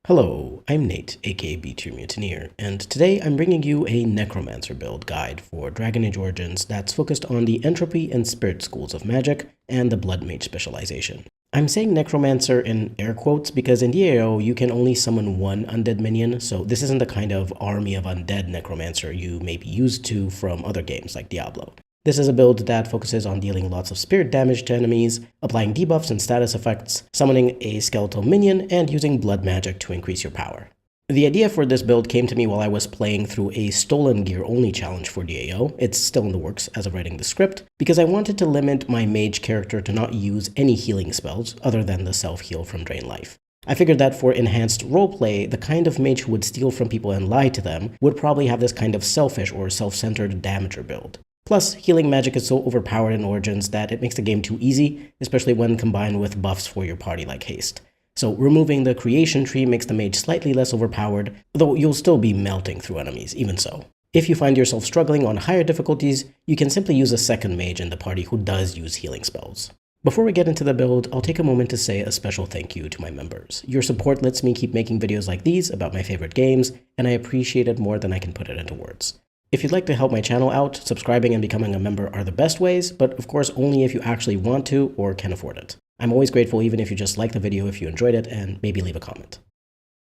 Hello, I'm Nate, aka B-Tier Mutineer, and today I'm bringing you a Necromancer build guide for Dragon Age Origins that's focused on the Entropy and Spirit schools of magic and the Blood Mage specialization. I'm saying Necromancer in air quotes because in DAO you can only summon one undead minion, so this isn't the kind of army of undead Necromancer you may be used to from other games like Diablo. This is a build that focuses on dealing lots of spirit damage to enemies, applying debuffs and status effects, summoning a skeletal minion, and using blood magic to increase your power. The idea for this build came to me while I was playing through a stolen gear only challenge for DAO. It's still in the works as of writing the script, because I wanted to limit my mage character to not use any healing spells other than the self-heal from Drain Life. I figured that for enhanced roleplay, the kind of mage who would steal from people and lie to them would probably have this kind of selfish or self-centered damager build. Plus, healing magic is so overpowered in Origins that it makes the game too easy, especially when combined with buffs for your party like haste. So removing the creation tree makes the mage slightly less overpowered, though you'll still be melting through enemies, even so. If you find yourself struggling on higher difficulties, you can simply use a second mage in the party who does use healing spells. Before we get into the build, I'll take a moment to say a special thank you to my members. Your support lets me keep making videos like these about my favorite games, and I appreciate it more than I can put it into words. If you'd like to help my channel out, subscribing and becoming a member are the best ways, but of course only if you actually want to or can afford it. I'm always grateful even if you just like the video if you enjoyed it, and maybe leave a comment.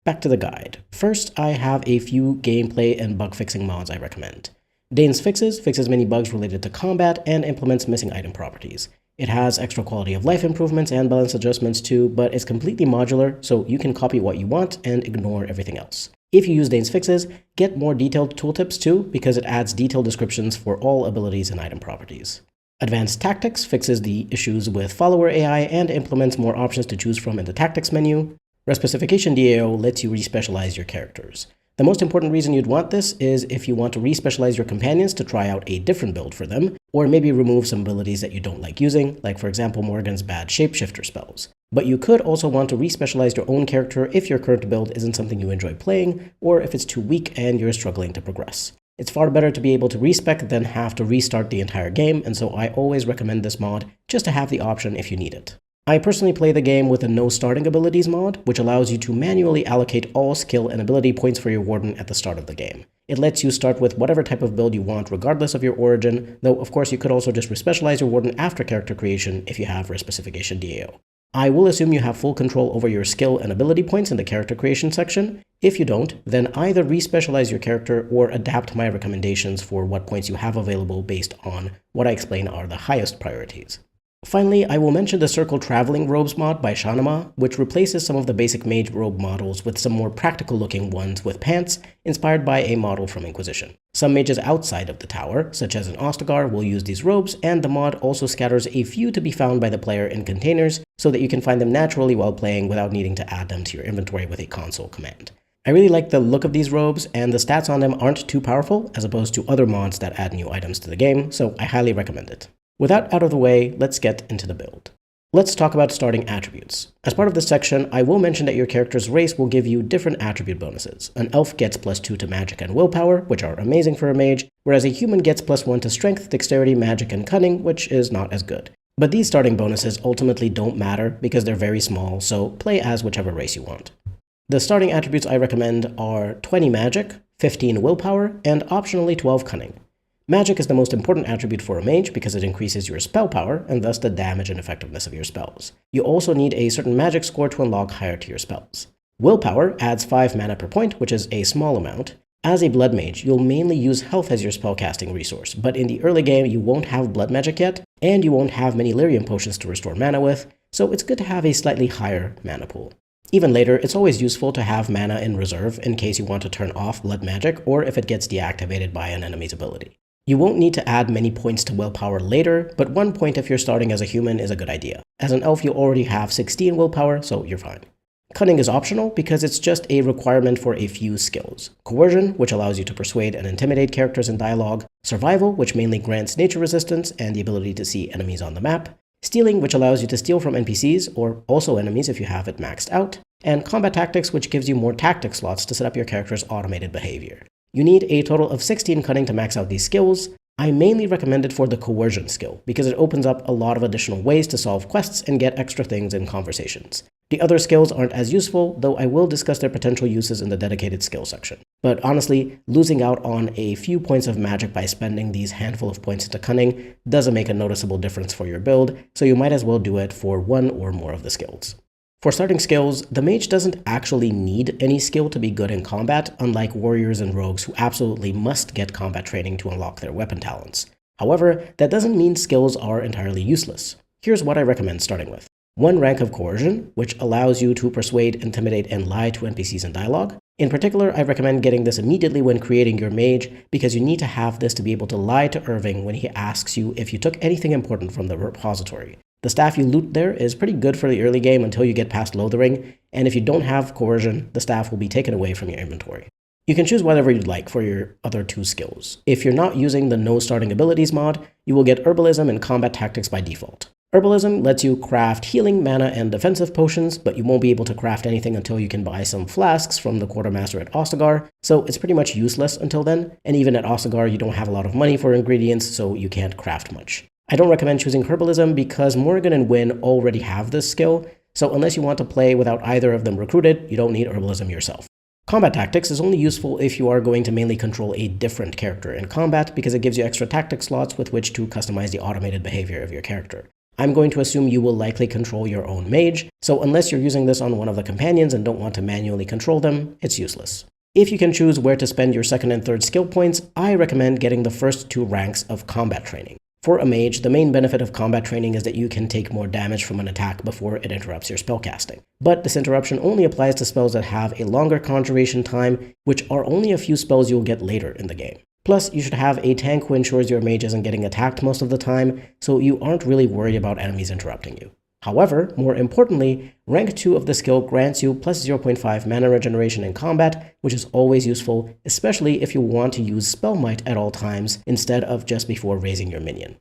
Back to the guide. First, I have a few gameplay and bug fixing mods I recommend. Dane's fixes many bugs related to combat and implements missing item properties. It has extra quality of life improvements and balance adjustments too, but it's completely modular, so you can copy what you want and ignore everything else. If you use Dane's fixes, get more detailed tooltips too, because it adds detailed descriptions for all abilities and item properties. Advanced Tactics fixes the issues with follower AI and implements more options to choose from in the tactics menu. Respecification DAO lets you respecialize your characters. The most important reason you'd want this is if you want to respecialize your companions to try out a different build for them, or maybe remove some abilities that you don't like using, like for example Morgan's bad shapeshifter spells. But you could also want to respecialize your own character if your current build isn't something you enjoy playing, or if it's too weak and you're struggling to progress. It's far better to be able to respec than have to restart the entire game, and so I always recommend this mod just to have the option if you need it. I personally play the game with a no starting abilities mod, which allows you to manually allocate all skill and ability points for your warden at the start of the game. It lets you start with whatever type of build you want regardless of your origin, though of course you could also just respecialize your warden after character creation if you have Respecification DAO. I will assume you have full control over your skill and ability points in the character creation section. If you don't, then either respecialize your character or adapt my recommendations for what points you have available based on what I explain are the highest priorities. Finally, I will mention the Circle Traveling Robes mod by Shanama, which replaces some of the basic mage robe models with some more practical looking ones with pants, inspired by a model from Inquisition. Some mages outside of the tower, such as an Ostagar, will use these robes, and the mod also scatters a few to be found by the player in containers so that you can find them naturally while playing without needing to add them to your inventory with a console command. I really like the look of these robes, and the stats on them aren't too powerful as opposed to other mods that add new items to the game, so I highly recommend it. With that out of the way, let's get into the build. Let's talk about starting attributes. As part of this section, I will mention that your character's race will give you different attribute bonuses. An elf gets +2 to magic and willpower, which are amazing for a mage, whereas a human gets +1 to strength, dexterity, magic, and cunning, which is not as good. But these starting bonuses ultimately don't matter because they're very small, so play as whichever race you want. The starting attributes I recommend are 20 magic, 15 willpower, and optionally 12 cunning. Magic is the most important attribute for a mage because it increases your spell power and thus the damage and effectiveness of your spells. You also need a certain magic score to unlock higher tier spells. Willpower adds 5 mana per point, which is a small amount. As a blood mage, you'll mainly use health as your spellcasting resource, but in the early game you won't have blood magic yet, and you won't have many lyrium potions to restore mana with, so it's good to have a slightly higher mana pool. Even later, it's always useful to have mana in reserve in case you want to turn off blood magic or if it gets deactivated by an enemy's ability. You won't need to add many points to willpower later, but 1 point if you're starting as a human is a good idea. As an elf, you already have 16 willpower, so you're fine. Cunning is optional because it's just a requirement for a few skills. Coercion, which allows you to persuade and intimidate characters in dialogue. Survival, which mainly grants nature resistance and the ability to see enemies on the map. Stealing, which allows you to steal from NPCs, or also enemies if you have it maxed out. And Combat Tactics, which gives you more tactic slots to set up your character's automated behavior. You need a total of 16 cunning to max out these skills. I mainly recommend it for the coercion skill, because it opens up a lot of additional ways to solve quests and get extra things in conversations. The other skills aren't as useful, though I will discuss their potential uses in the dedicated skill section. But honestly, losing out on a few points of magic by spending these handful of points into cunning doesn't make a noticeable difference for your build, so you might as well do it for one or more of the skills. For starting skills, the mage doesn't actually need any skill to be good in combat, unlike warriors and rogues who absolutely must get combat training to unlock their weapon talents. However, that doesn't mean skills are entirely useless. Here's what I recommend starting with. 1 rank of coercion, which allows you to persuade, intimidate, and lie to NPCs in dialogue. In particular, I recommend getting this immediately when creating your mage, because you need to have this to be able to lie to Irving when he asks you if you took anything important from the repository. The staff you loot there is pretty good for the early game until you get past Lothering, and if you don't have coercion, the staff will be taken away from your inventory. You can choose whatever you'd like for your other 2 skills. If you're not using the No Starting Abilities mod, you will get Herbalism and Combat Tactics by default. Herbalism lets you craft healing, mana, and defensive potions, but you won't be able to craft anything until you can buy some flasks from the Quartermaster at Ostagar, so it's pretty much useless until then, and even at Ostagar you don't have a lot of money for ingredients, so you can't craft much. I don't recommend choosing Herbalism because Morrigan and Wynn already have this skill, so unless you want to play without either of them recruited, you don't need Herbalism yourself. Combat Tactics is only useful if you are going to mainly control a different character in combat because it gives you extra tactic slots with which to customize the automated behavior of your character. I'm going to assume you will likely control your own mage, so unless you're using this on one of the companions and don't want to manually control them, it's useless. If you can choose where to spend your 2nd and 3rd skill points, I recommend getting the first 2 ranks of combat training. For a mage, the main benefit of combat training is that you can take more damage from an attack before it interrupts your spellcasting. But this interruption only applies to spells that have a longer conjuration time, which are only a few spells you'll get later in the game. Plus, you should have a tank who ensures your mage isn't getting attacked most of the time, so you aren't really worried about enemies interrupting you. However, more importantly, rank 2 of the skill grants you plus 0.5 mana regeneration in combat, which is always useful, especially if you want to use Spell Might at all times instead of just before raising your minion.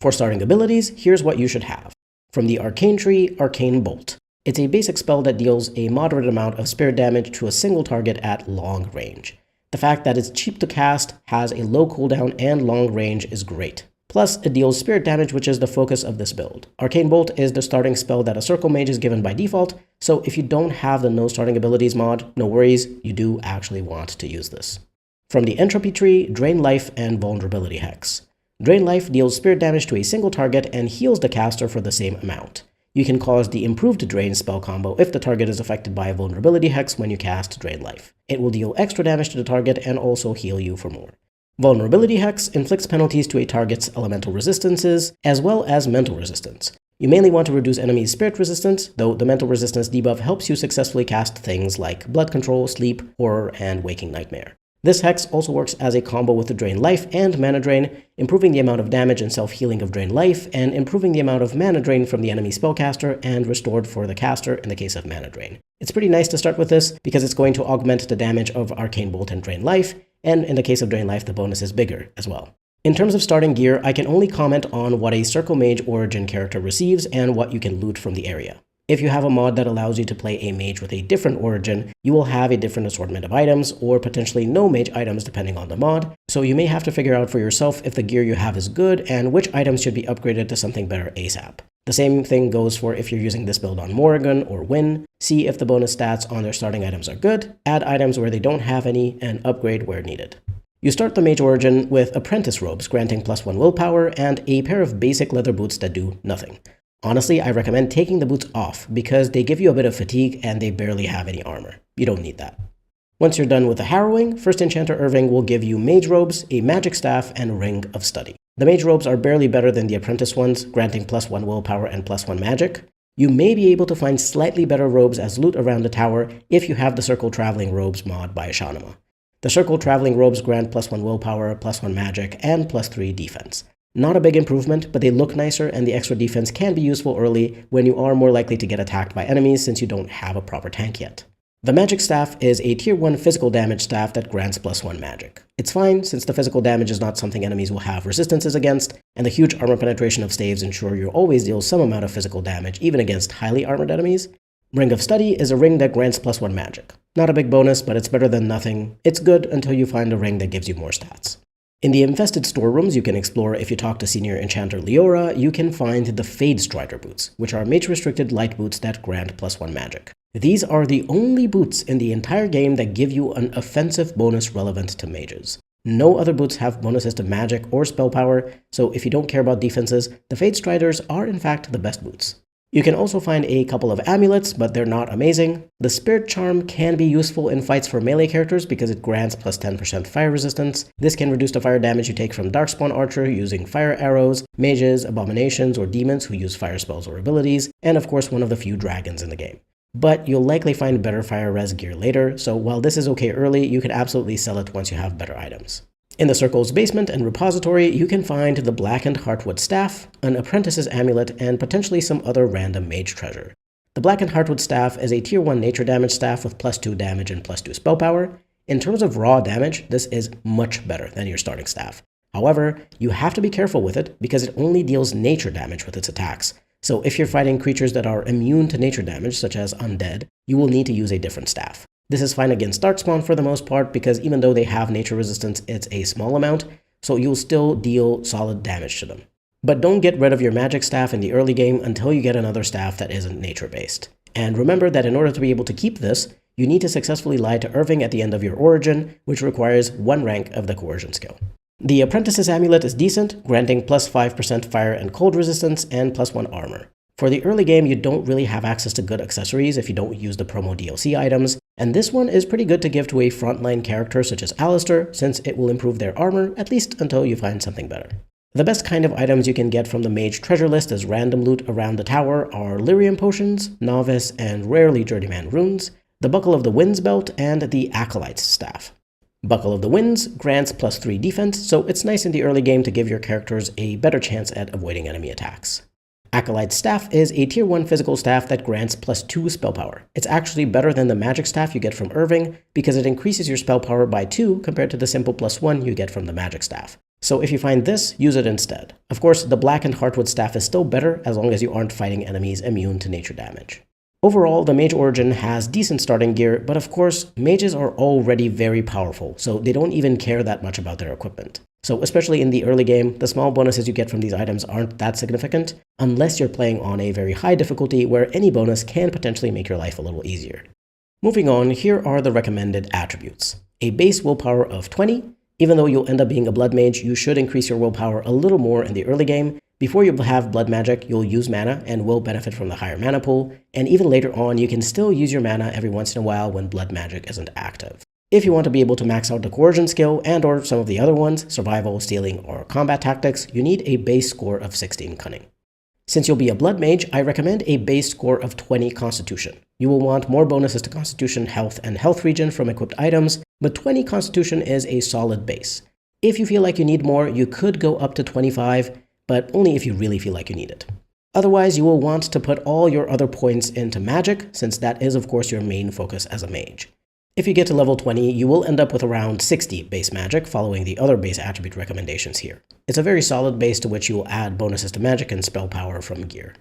For starting abilities, here's what you should have. From the Arcane tree, Arcane Bolt. It's a basic spell that deals a moderate amount of spirit damage to a single target at long range. The fact that it's cheap to cast, has a low cooldown, and long range is great. Plus, it deals spirit damage, which is the focus of this build. Arcane Bolt is the starting spell that a Circle Mage is given by default, so if you don't have the No Starting Abilities mod, no worries, you do actually want to use this. From the Entropy tree, Drain Life and Vulnerability Hex. Drain Life deals spirit damage to a single target and heals the caster for the same amount. You can cause the Improved Drain spell combo if the target is affected by a Vulnerability Hex when you cast Drain Life. It will deal extra damage to the target and also heal you for more. Vulnerability Hex inflicts penalties to a target's elemental resistances, as well as mental resistance. You mainly want to reduce enemies' spirit resistance, though the mental resistance debuff helps you successfully cast things like Blood Control, Sleep, Horror, and Waking Nightmare. This hex also works as a combo with the Drain Life and Mana Drain, improving the amount of damage and self-healing of Drain Life, and improving the amount of Mana Drain from the enemy spellcaster and restored for the caster in the case of Mana Drain. It's pretty nice to start with this, because it's going to augment the damage of Arcane Bolt and Drain Life, and in the case of Drain Life, the bonus is bigger as well. In terms of starting gear, I can only comment on what a Circle Mage origin character receives and what you can loot from the area. If you have a mod that allows you to play a mage with a different origin, you will have a different assortment of items, or potentially no mage items depending on the mod, so you may have to figure out for yourself if the gear you have is good and which items should be upgraded to something better ASAP. The same thing goes for if you're using this build on Morrigan or Wynn. See if the bonus stats on their starting items are good, add items where they don't have any, and upgrade where needed. You start the mage origin with Apprentice Robes granting +1 willpower and a pair of basic leather boots that do nothing. Honestly, I recommend taking the boots off because they give you a bit of fatigue and they barely have any armor. You don't need that. Once you're done with the harrowing, First Enchanter Irving will give you Mage Robes, a Magic Staff, and Ring of Study. The Mage Robes are barely better than the Apprentice ones, granting +1 willpower and +1 magic. You may be able to find slightly better robes as loot around the tower if you have the Circle Traveling Robes mod by Ashanima. The Circle Traveling Robes grant +1 willpower, +1 magic, and +3 defense. Not a big improvement, but they look nicer, and the extra defense can be useful early when you are more likely to get attacked by enemies since you don't have a proper tank yet. The Magic Staff is a Tier 1 physical damage staff that grants +1 magic. It's fine, since the physical damage is not something enemies will have resistances against, and the huge armor penetration of staves ensure you always deal some amount of physical damage even against highly armored enemies. Ring of Study is a ring that grants +1 magic. Not a big bonus, but it's better than nothing. It's good until you find a ring that gives you more stats. In the infested storerooms you can explore, if you talk to Senior Enchanter Leora, you can find the Fade Strider boots, which are mage-restricted light boots that grant +1 magic. These are the only boots in the entire game that give you an offensive bonus relevant to mages. No other boots have bonuses to magic or spell power, so if you don't care about defenses, the Fade Striders are in fact the best boots. You can also find a couple of amulets, but they're not amazing. The Spirit Charm can be useful in fights for melee characters because it grants +10% fire resistance. This can reduce the fire damage you take from Darkspawn Archer using fire arrows, mages, abominations, or demons who use fire spells or abilities, and of course one of the few dragons in the game. But you'll likely find better fire res gear later, so while this is okay early, you can absolutely sell it once you have better items. In the Circle's basement and repository, you can find the Blackened Heartwood Staff, an Apprentice's Amulet, and potentially some other random mage treasure. The Blackened Heartwood Staff is a tier 1 nature damage staff with +2 damage and +2 spell power. In terms of raw damage, this is much better than your starting staff. However, you have to be careful with it because it only deals nature damage with its attacks. So if you're fighting creatures that are immune to nature damage, such as undead, you will need to use a different staff. This is fine against Darkspawn for the most part because even though they have nature resistance, it's a small amount, so you'll still deal solid damage to them. But don't get rid of your magic staff in the early game until you get another staff that isn't nature-based. And remember that in order to be able to keep this, you need to successfully lie to Irving at the end of your origin, which requires 1 rank of the coercion skill. The Apprentice's Amulet is decent, granting +5% fire and cold resistance and +1 armor. For the early game, you don't really have access to good accessories if you don't use the promo DLC items, and this one is pretty good to give to a frontline character such as Alistair, since it will improve their armor, at least until you find something better. The best kind of items you can get from the Mage treasure list as random loot around the tower are Lyrium potions, Novice, and rarely Journeyman runes, the Buckle of the Winds belt, and the Acolyte's staff. Buckle of the Winds grants +3 defense, so it's nice in the early game to give your characters a better chance at avoiding enemy attacks. Acolyte's Staff is a tier 1 physical staff that grants +2 spell power. It's actually better than the magic staff you get from Irving because it increases your spell power by 2 compared to the simple +1 you get from the magic staff. So if you find this, use it instead. Of course, the Blackened Heartwood Staff is still better as long as you aren't fighting enemies immune to nature damage. Overall, the Mage Origin has decent starting gear, but of course, mages are already very powerful, so they don't even care that much about their equipment. So especially in the early game, the small bonuses you get from these items aren't that significant, unless you're playing on a very high difficulty where any bonus can potentially make your life a little easier. Moving on, here are the recommended attributes. A base willpower of 20. Even though you'll end up being a blood mage, you should increase your willpower a little more in the early game. Before you have blood magic, you'll use mana and will benefit from the higher mana pool, and even later on, you can still use your mana every once in a while when blood magic isn't active. If you want to be able to max out the coercion skill and/or some of the other ones, survival, stealing, or combat tactics, you need a base score of 16 cunning. Since you'll be a blood mage, I recommend a base score of 20 constitution. You will want more bonuses to constitution, health, and health regen from equipped items, but 20 constitution is a solid base. If you feel like you need more, you could go up to 25, but only if you really feel like you need it. Otherwise, you will want to put all your other points into magic, since that is of course your main focus as a mage. If you get to level 20, you will end up with around 60 base magic, following the other base attribute recommendations here. It's a very solid base to which you will add bonuses to magic and spell power from gear.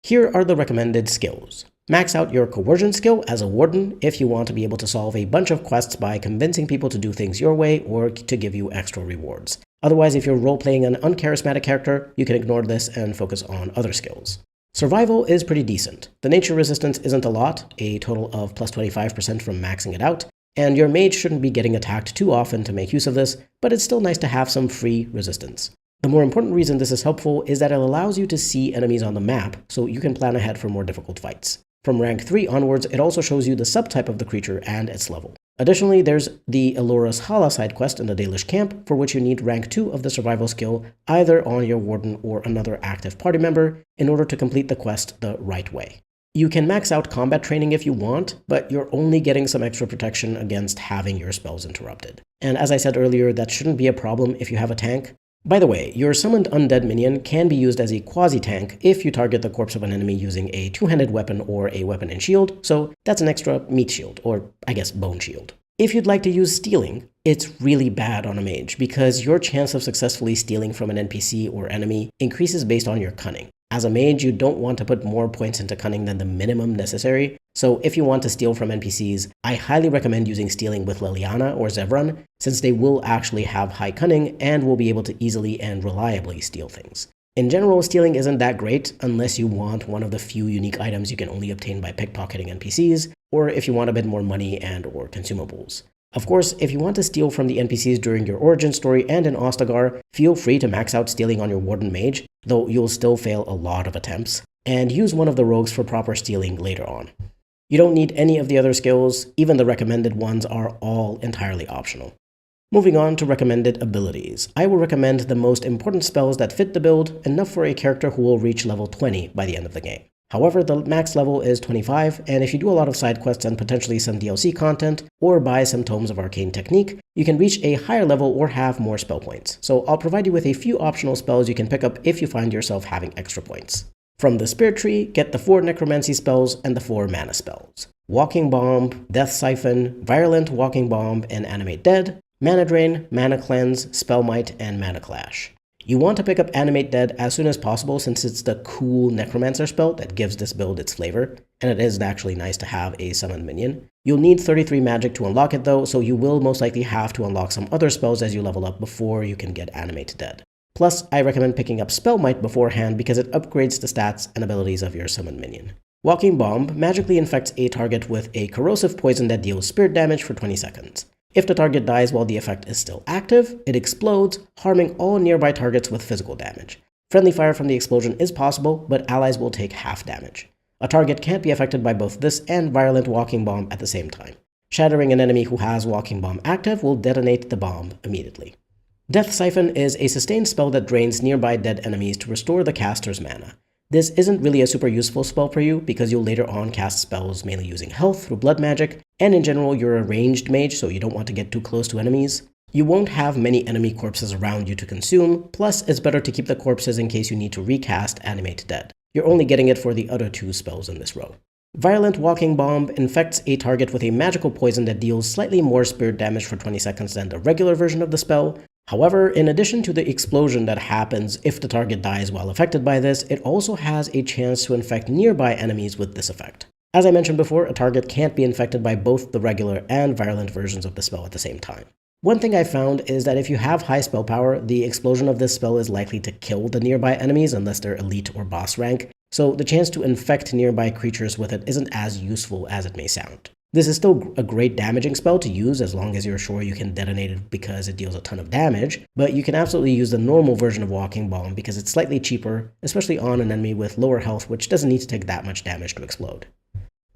Here are the recommended skills. Max out your coercion skill as a warden if you want to be able to solve a bunch of quests by convincing people to do things your way or to give you extra rewards. Otherwise, if you're role-playing an uncharismatic character, you can ignore this and focus on other skills. Survival is pretty decent. The nature resistance isn't a lot, a total of +25% from maxing it out, and your mage shouldn't be getting attacked too often to make use of this, but it's still nice to have some free resistance. The more important reason this is helpful is that it allows you to see enemies on the map, so you can plan ahead for more difficult fights. From rank 3 onwards, it also shows you the subtype of the creature and its level. Additionally, there's the Elora's Hala side quest in the Dalish camp, for which you need rank 2 of the survival skill, either on your warden or another active party member, in order to complete the quest the right way. You can max out combat training if you want, but you're only getting some extra protection against having your spells interrupted. And as I said earlier, that shouldn't be a problem if you have a tank. By the way, your summoned undead minion can be used as a quasi-tank if you target the corpse of an enemy using a two-handed weapon or a weapon and shield, so that's an extra meat shield, or I guess bone shield. If you'd like to use stealing, it's really bad on a mage because your chance of successfully stealing from an NPC or enemy increases based on your cunning. As a mage, you don't want to put more points into cunning than the minimum necessary, so if you want to steal from NPCs, I highly recommend using stealing with Liliana or Zevran, since they will actually have high cunning and will be able to easily and reliably steal things. In general, stealing isn't that great unless you want one of the few unique items you can only obtain by pickpocketing NPCs, or if you want a bit more money and or consumables. Of course, if you want to steal from the NPCs during your origin story and in Ostagar, feel free to max out stealing on your Warden Mage, though you'll still fail a lot of attempts, and use one of the rogues for proper stealing later on. You don't need any of the other skills, even the recommended ones are all entirely optional. Moving on to recommended abilities, I will recommend the most important spells that fit the build, enough for a character who will reach level 20 by the end of the game. However, the max level is 25, and if you do a lot of side quests and potentially some DLC content, or buy some Tomes of Arcane Technique, you can reach a higher level or have more spell points. So I'll provide you with a few optional spells you can pick up if you find yourself having extra points. From the Spirit Tree, get the 4 Necromancy spells and the 4 Mana spells: Walking Bomb, Death Siphon, Virulent Walking Bomb, and Animate Dead, Mana Drain, Mana Cleanse, Spell Might, and Mana Clash. You want to pick up Animate Dead as soon as possible since it's the cool Necromancer spell that gives this build its flavor, and it is actually nice to have a summoned minion. You'll need 33 magic to unlock it though, so you will most likely have to unlock some other spells as you level up before you can get Animate Dead. Plus, I recommend picking up Spell Might beforehand because it upgrades the stats and abilities of your summoned minion. Walking Bomb magically infects a target with a corrosive poison that deals spirit damage for 20 seconds. If the target dies while the effect is still active, it explodes, harming all nearby targets with physical damage. Friendly fire from the explosion is possible, but allies will take half damage. A target can't be affected by both this and Virulent Walking Bomb at the same time. Shattering an enemy who has Walking Bomb active will detonate the bomb immediately. Death Siphon is a sustained spell that drains nearby dead enemies to restore the caster's mana. This isn't really a super useful spell for you because you'll later on cast spells mainly using health through blood magic, and in general you're a ranged mage so you don't want to get too close to enemies. You won't have many enemy corpses around you to consume, plus it's better to keep the corpses in case you need to recast Animate Dead. You're only getting it for the other 2 spells in this row. Virulent Walking Bomb infects a target with a magical poison that deals slightly more spirit damage for 20 seconds than the regular version of the spell. However, in addition to the explosion that happens if the target dies while affected by this, it also has a chance to infect nearby enemies with this effect. As I mentioned before, a target can't be infected by both the regular and virulent versions of the spell at the same time. One thing I found is that if you have high spell power, the explosion of this spell is likely to kill the nearby enemies unless they're elite or boss rank, so the chance to infect nearby creatures with it isn't as useful as it may sound. This is still a great damaging spell to use as long as you're sure you can detonate it because it deals a ton of damage, but you can absolutely use the normal version of Walking Bomb because it's slightly cheaper, especially on an enemy with lower health which doesn't need to take that much damage to explode.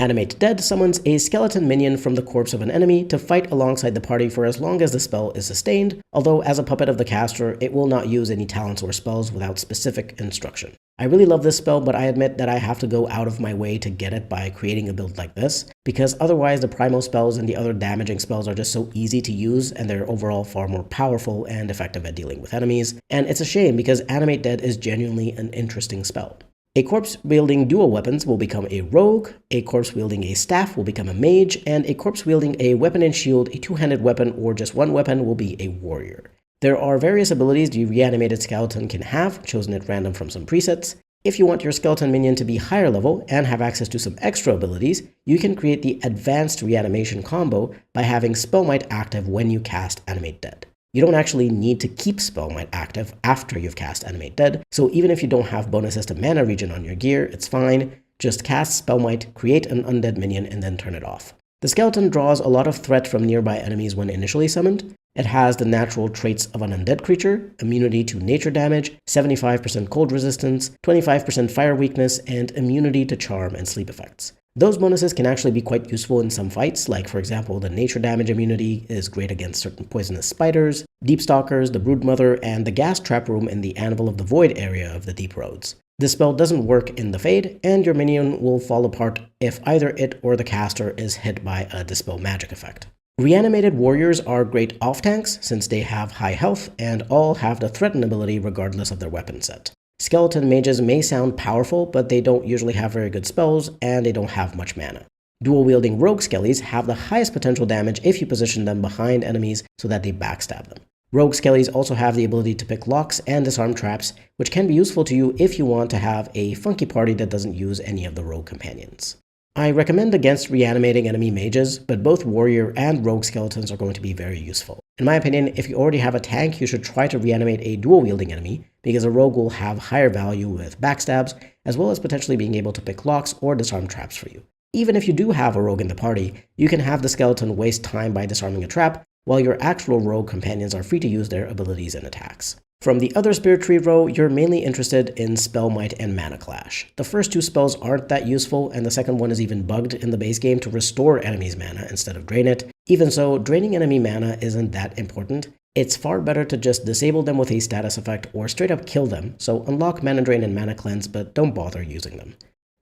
Animate Dead summons a skeleton minion from the corpse of an enemy to fight alongside the party for as long as the spell is sustained, although as a puppet of the caster, it will not use any talents or spells without specific instruction. I really love this spell, but I admit that I have to go out of my way to get it by creating a build like this, because otherwise the Primal spells and the other damaging spells are just so easy to use and they're overall far more powerful and effective at dealing with enemies, and it's a shame because Animate Dead is genuinely an interesting spell. A corpse wielding dual weapons will become a rogue, a corpse wielding a staff will become a mage, and a corpse wielding a weapon and shield, a 2-handed weapon, or just one weapon will be a warrior. There are various abilities the reanimated skeleton can have, chosen at random from some presets. If you want your skeleton minion to be higher level and have access to some extra abilities, you can create the advanced reanimation combo by having Spell Might active when you cast Animate Dead. You don't actually need to keep Spell Might active after you've cast Animate Dead, so even if you don't have bonuses to mana regen on your gear, it's fine. Just cast Spell Might, create an undead minion, and then turn it off. The skeleton draws a lot of threat from nearby enemies when initially summoned. It has the natural traits of an undead creature, immunity to nature damage, 75% cold resistance, 25% fire weakness, and immunity to charm and sleep effects. Those bonuses can actually be quite useful in some fights, like for example the nature damage immunity is great against certain poisonous spiders, deep stalkers, the broodmother, and the gas trap room in the Anvil of the Void area of the Deep Roads. This spell doesn't work in the Fade, and your minion will fall apart if either it or the caster is hit by a Dispel Magic effect. Reanimated warriors are great off-tanks since they have high health and all have the threaten ability regardless of their weapon set. Skeleton mages may sound powerful, but they don't usually have very good spells, and they don't have much mana. Dual-wielding rogue skellies have the highest potential damage if you position them behind enemies so that they backstab them. Rogue skellies also have the ability to pick locks and disarm traps, which can be useful to you if you want to have a funky party that doesn't use any of the rogue companions. I recommend against reanimating enemy mages, but both warrior and rogue skeletons are going to be very useful. In my opinion, if you already have a tank, you should try to reanimate a dual-wielding enemy, because a rogue will have higher value with backstabs, as well as potentially being able to pick locks or disarm traps for you. Even if you do have a rogue in the party, you can have the skeleton waste time by disarming a trap, while your actual rogue companions are free to use their abilities and attacks. From the other spirit tree row, you're mainly interested in Spell Might and Mana Clash. The first two spells aren't that useful, and the second one is even bugged in the base game to restore enemies' mana instead of drain it. Even so, draining enemy mana isn't that important. It's far better to just disable them with a status effect or straight up kill them, so unlock Mana Drain and Mana Cleanse, but don't bother using them.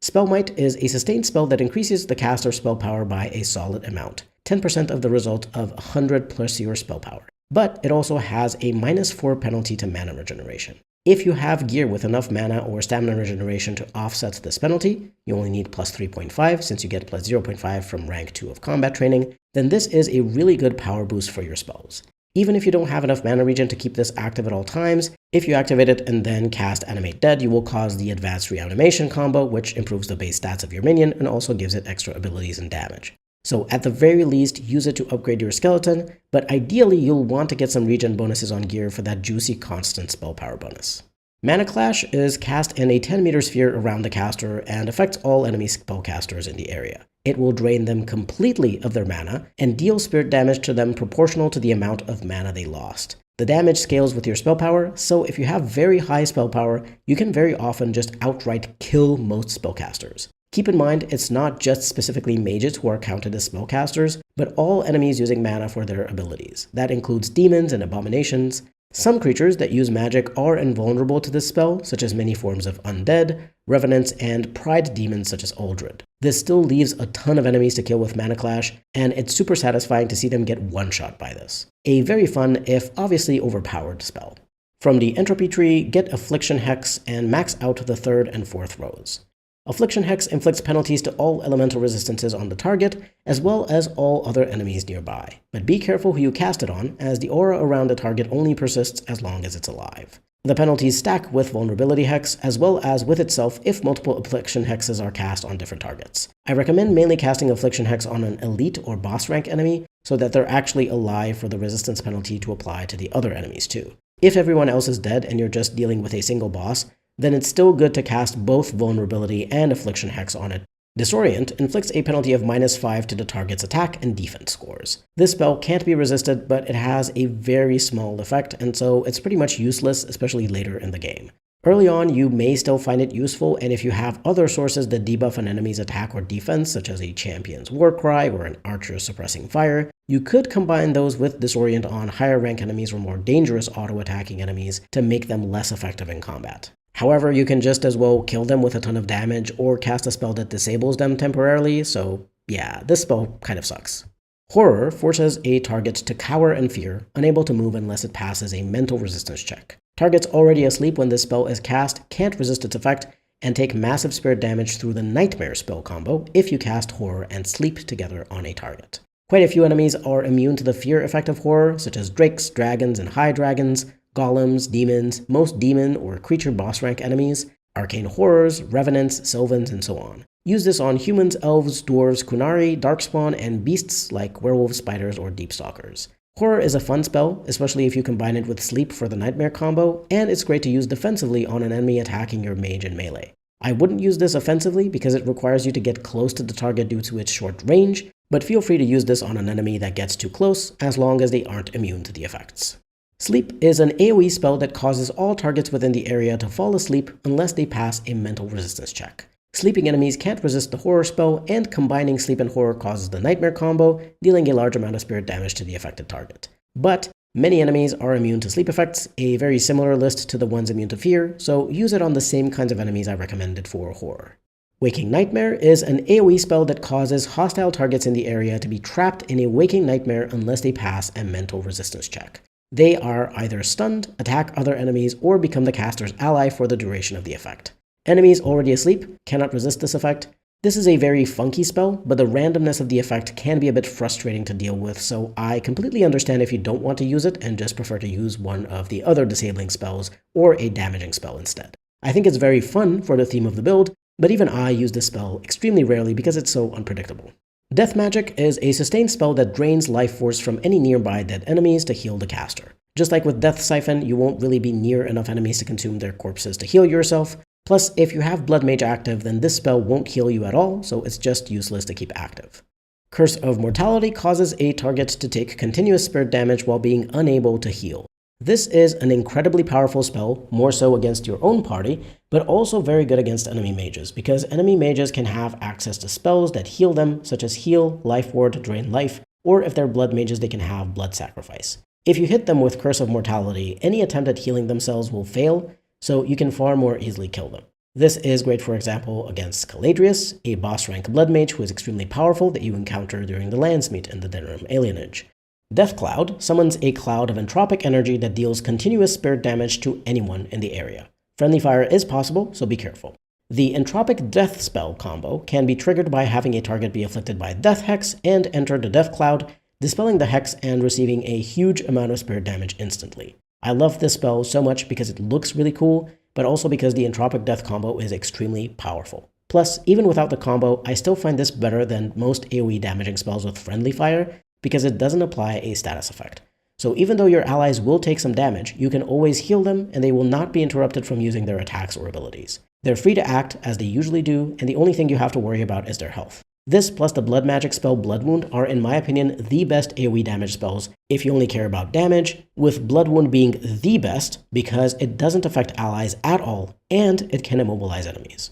Spell Might is a sustained spell that increases the caster's spell power by a solid amount, 10% of the result of 100 plus your spell power. But it also has a -4 penalty to mana regeneration. If you have gear with enough mana or stamina regeneration to offset this penalty, you only need plus 3.5 since you get plus 0.5 from rank 2 of combat training, then this is a really good power boost for your spells. Even if you don't have enough mana regen to keep this active at all times, if you activate it and then cast Animate Dead, you will cause the advanced reanimation combo, which improves the base stats of your minion and also gives it extra abilities and damage. So at the very least, use it to upgrade your skeleton, but ideally you'll want to get some regen bonuses on gear for that juicy constant spell power bonus. Mana Clash is cast in a 10-meter sphere around the caster and affects all enemy spellcasters in the area. It will drain them completely of their mana and deal spirit damage to them proportional to the amount of mana they lost. The damage scales with your spell power, so if you have very high spell power, you can very often just outright kill most spellcasters. Keep in mind, it's not just specifically mages who are counted as spellcasters, but all enemies using mana for their abilities. That includes demons and abominations. Some creatures that use magic are invulnerable to this spell, such as many forms of undead, revenants, and pride demons such as Aldred. This still leaves a ton of enemies to kill with Mana Clash, and it's super satisfying to see them get one-shot by this. A very fun, if obviously overpowered, spell. From the Entropy tree, get Affliction Hex and max out the 3rd and 4th rows. Affliction Hex inflicts penalties to all elemental resistances on the target, as well as all other enemies nearby. But be careful who you cast it on, as the aura around the target only persists as long as it's alive. The penalties stack with Vulnerability Hex, as well as with itself if multiple Affliction Hexes are cast on different targets. I recommend mainly casting Affliction Hex on an elite or boss rank enemy, so that they're actually alive for the resistance penalty to apply to the other enemies too. If everyone else is dead and you're just dealing with a single boss, then it's still good to cast both Vulnerability and Affliction Hex on it. Disorient inflicts a penalty of -5 to the target's attack and defense scores. This spell can't be resisted, but it has a very small effect, and so it's pretty much useless, especially later in the game. Early on, you may still find it useful, and if you have other sources that debuff an enemy's attack or defense, such as a champion's warcry or an archer suppressing fire, you could combine those with Disorient on higher rank enemies or more dangerous auto-attacking enemies to make them less effective in combat. However, you can just as well kill them with a ton of damage or cast a spell that disables them temporarily, so yeah, this spell kind of sucks. Horror forces a target to cower in fear, unable to move unless it passes a mental resistance check. Targets already asleep when this spell is cast can't resist its effect and take massive spirit damage through the Nightmare spell combo if you cast Horror and Sleep together on a target. Quite a few enemies are immune to the fear effect of Horror, such as drakes, dragons, and high dragons, golems, demons, most demon or creature boss rank enemies, arcane horrors, revenants, sylvans, and so on. Use this on humans, elves, dwarves, kunari, darkspawn, and beasts like werewolves, spiders, or deepstalkers. Horror is a fun spell, especially if you combine it with Sleep for the Nightmare combo, and it's great to use defensively on an enemy attacking your mage in melee. I wouldn't use this offensively because it requires you to get close to the target due to its short range, but feel free to use this on an enemy that gets too close, as long as they aren't immune to the effects. Sleep is an AoE spell that causes all targets within the area to fall asleep unless they pass a mental resistance check. Sleeping enemies can't resist the Horror spell, and combining Sleep and Horror causes the Nightmare combo, dealing a large amount of spirit damage to the affected target. But many enemies are immune to sleep effects, a very similar list to the ones immune to fear, so use it on the same kinds of enemies I recommended for Horror. Waking Nightmare is an AoE spell that causes hostile targets in the area to be trapped in a Waking Nightmare unless they pass a mental resistance check. They are either stunned, attack other enemies, or become the caster's ally for the duration of the effect. Enemies already asleep cannot resist this effect. This is a very funky spell, but the randomness of the effect can be a bit frustrating to deal with, so I completely understand if you don't want to use it and just prefer to use one of the other disabling spells or a damaging spell instead. I think it's very fun for the theme of the build, but even I use this spell extremely rarely because it's so unpredictable. Death Magic is a sustained spell that drains life force from any nearby dead enemies to heal the caster. Just like with Death Siphon, you won't really be near enough enemies to consume their corpses to heal yourself. Plus, if you have Blood Mage active, then this spell won't heal you at all, so it's just useless to keep active. Curse of Mortality causes a target to take continuous spirit damage while being unable to heal. This is an incredibly powerful spell, more so against your own party, but also very good against enemy mages, because enemy mages can have access to spells that heal them, such as Heal, Life Ward, Drain Life, or if they're Blood Mages, they can have Blood Sacrifice. If you hit them with Curse of Mortality, any attempt at healing themselves will fail, so you can far more easily kill them. This is great, for example, against Caladrius, a boss rank Blood Mage who is extremely powerful that you encounter during the Landsmeet in the Denerim Alienage. Death Cloud summons a cloud of entropic energy that deals continuous spirit damage to anyone in the area. Friendly fire is possible, so be careful. The entropic death spell combo can be triggered by having a target be afflicted by Death Hex and enter the Death Cloud, dispelling the Hex and receiving a huge amount of spirit damage instantly. I love this spell so much because it looks really cool, but also because the entropic death combo is extremely powerful. Plus, even without the combo, I still find this better than most AoE damaging spells with friendly fire, because it doesn't apply a status effect. So even though your allies will take some damage, you can always heal them and they will not be interrupted from using their attacks or abilities. They're free to act as they usually do, and the only thing you have to worry about is their health. This plus the blood magic spell Blood Wound are, in my opinion, the best AoE damage spells if you only care about damage, with Blood Wound being the best because it doesn't affect allies at all and it can immobilize enemies.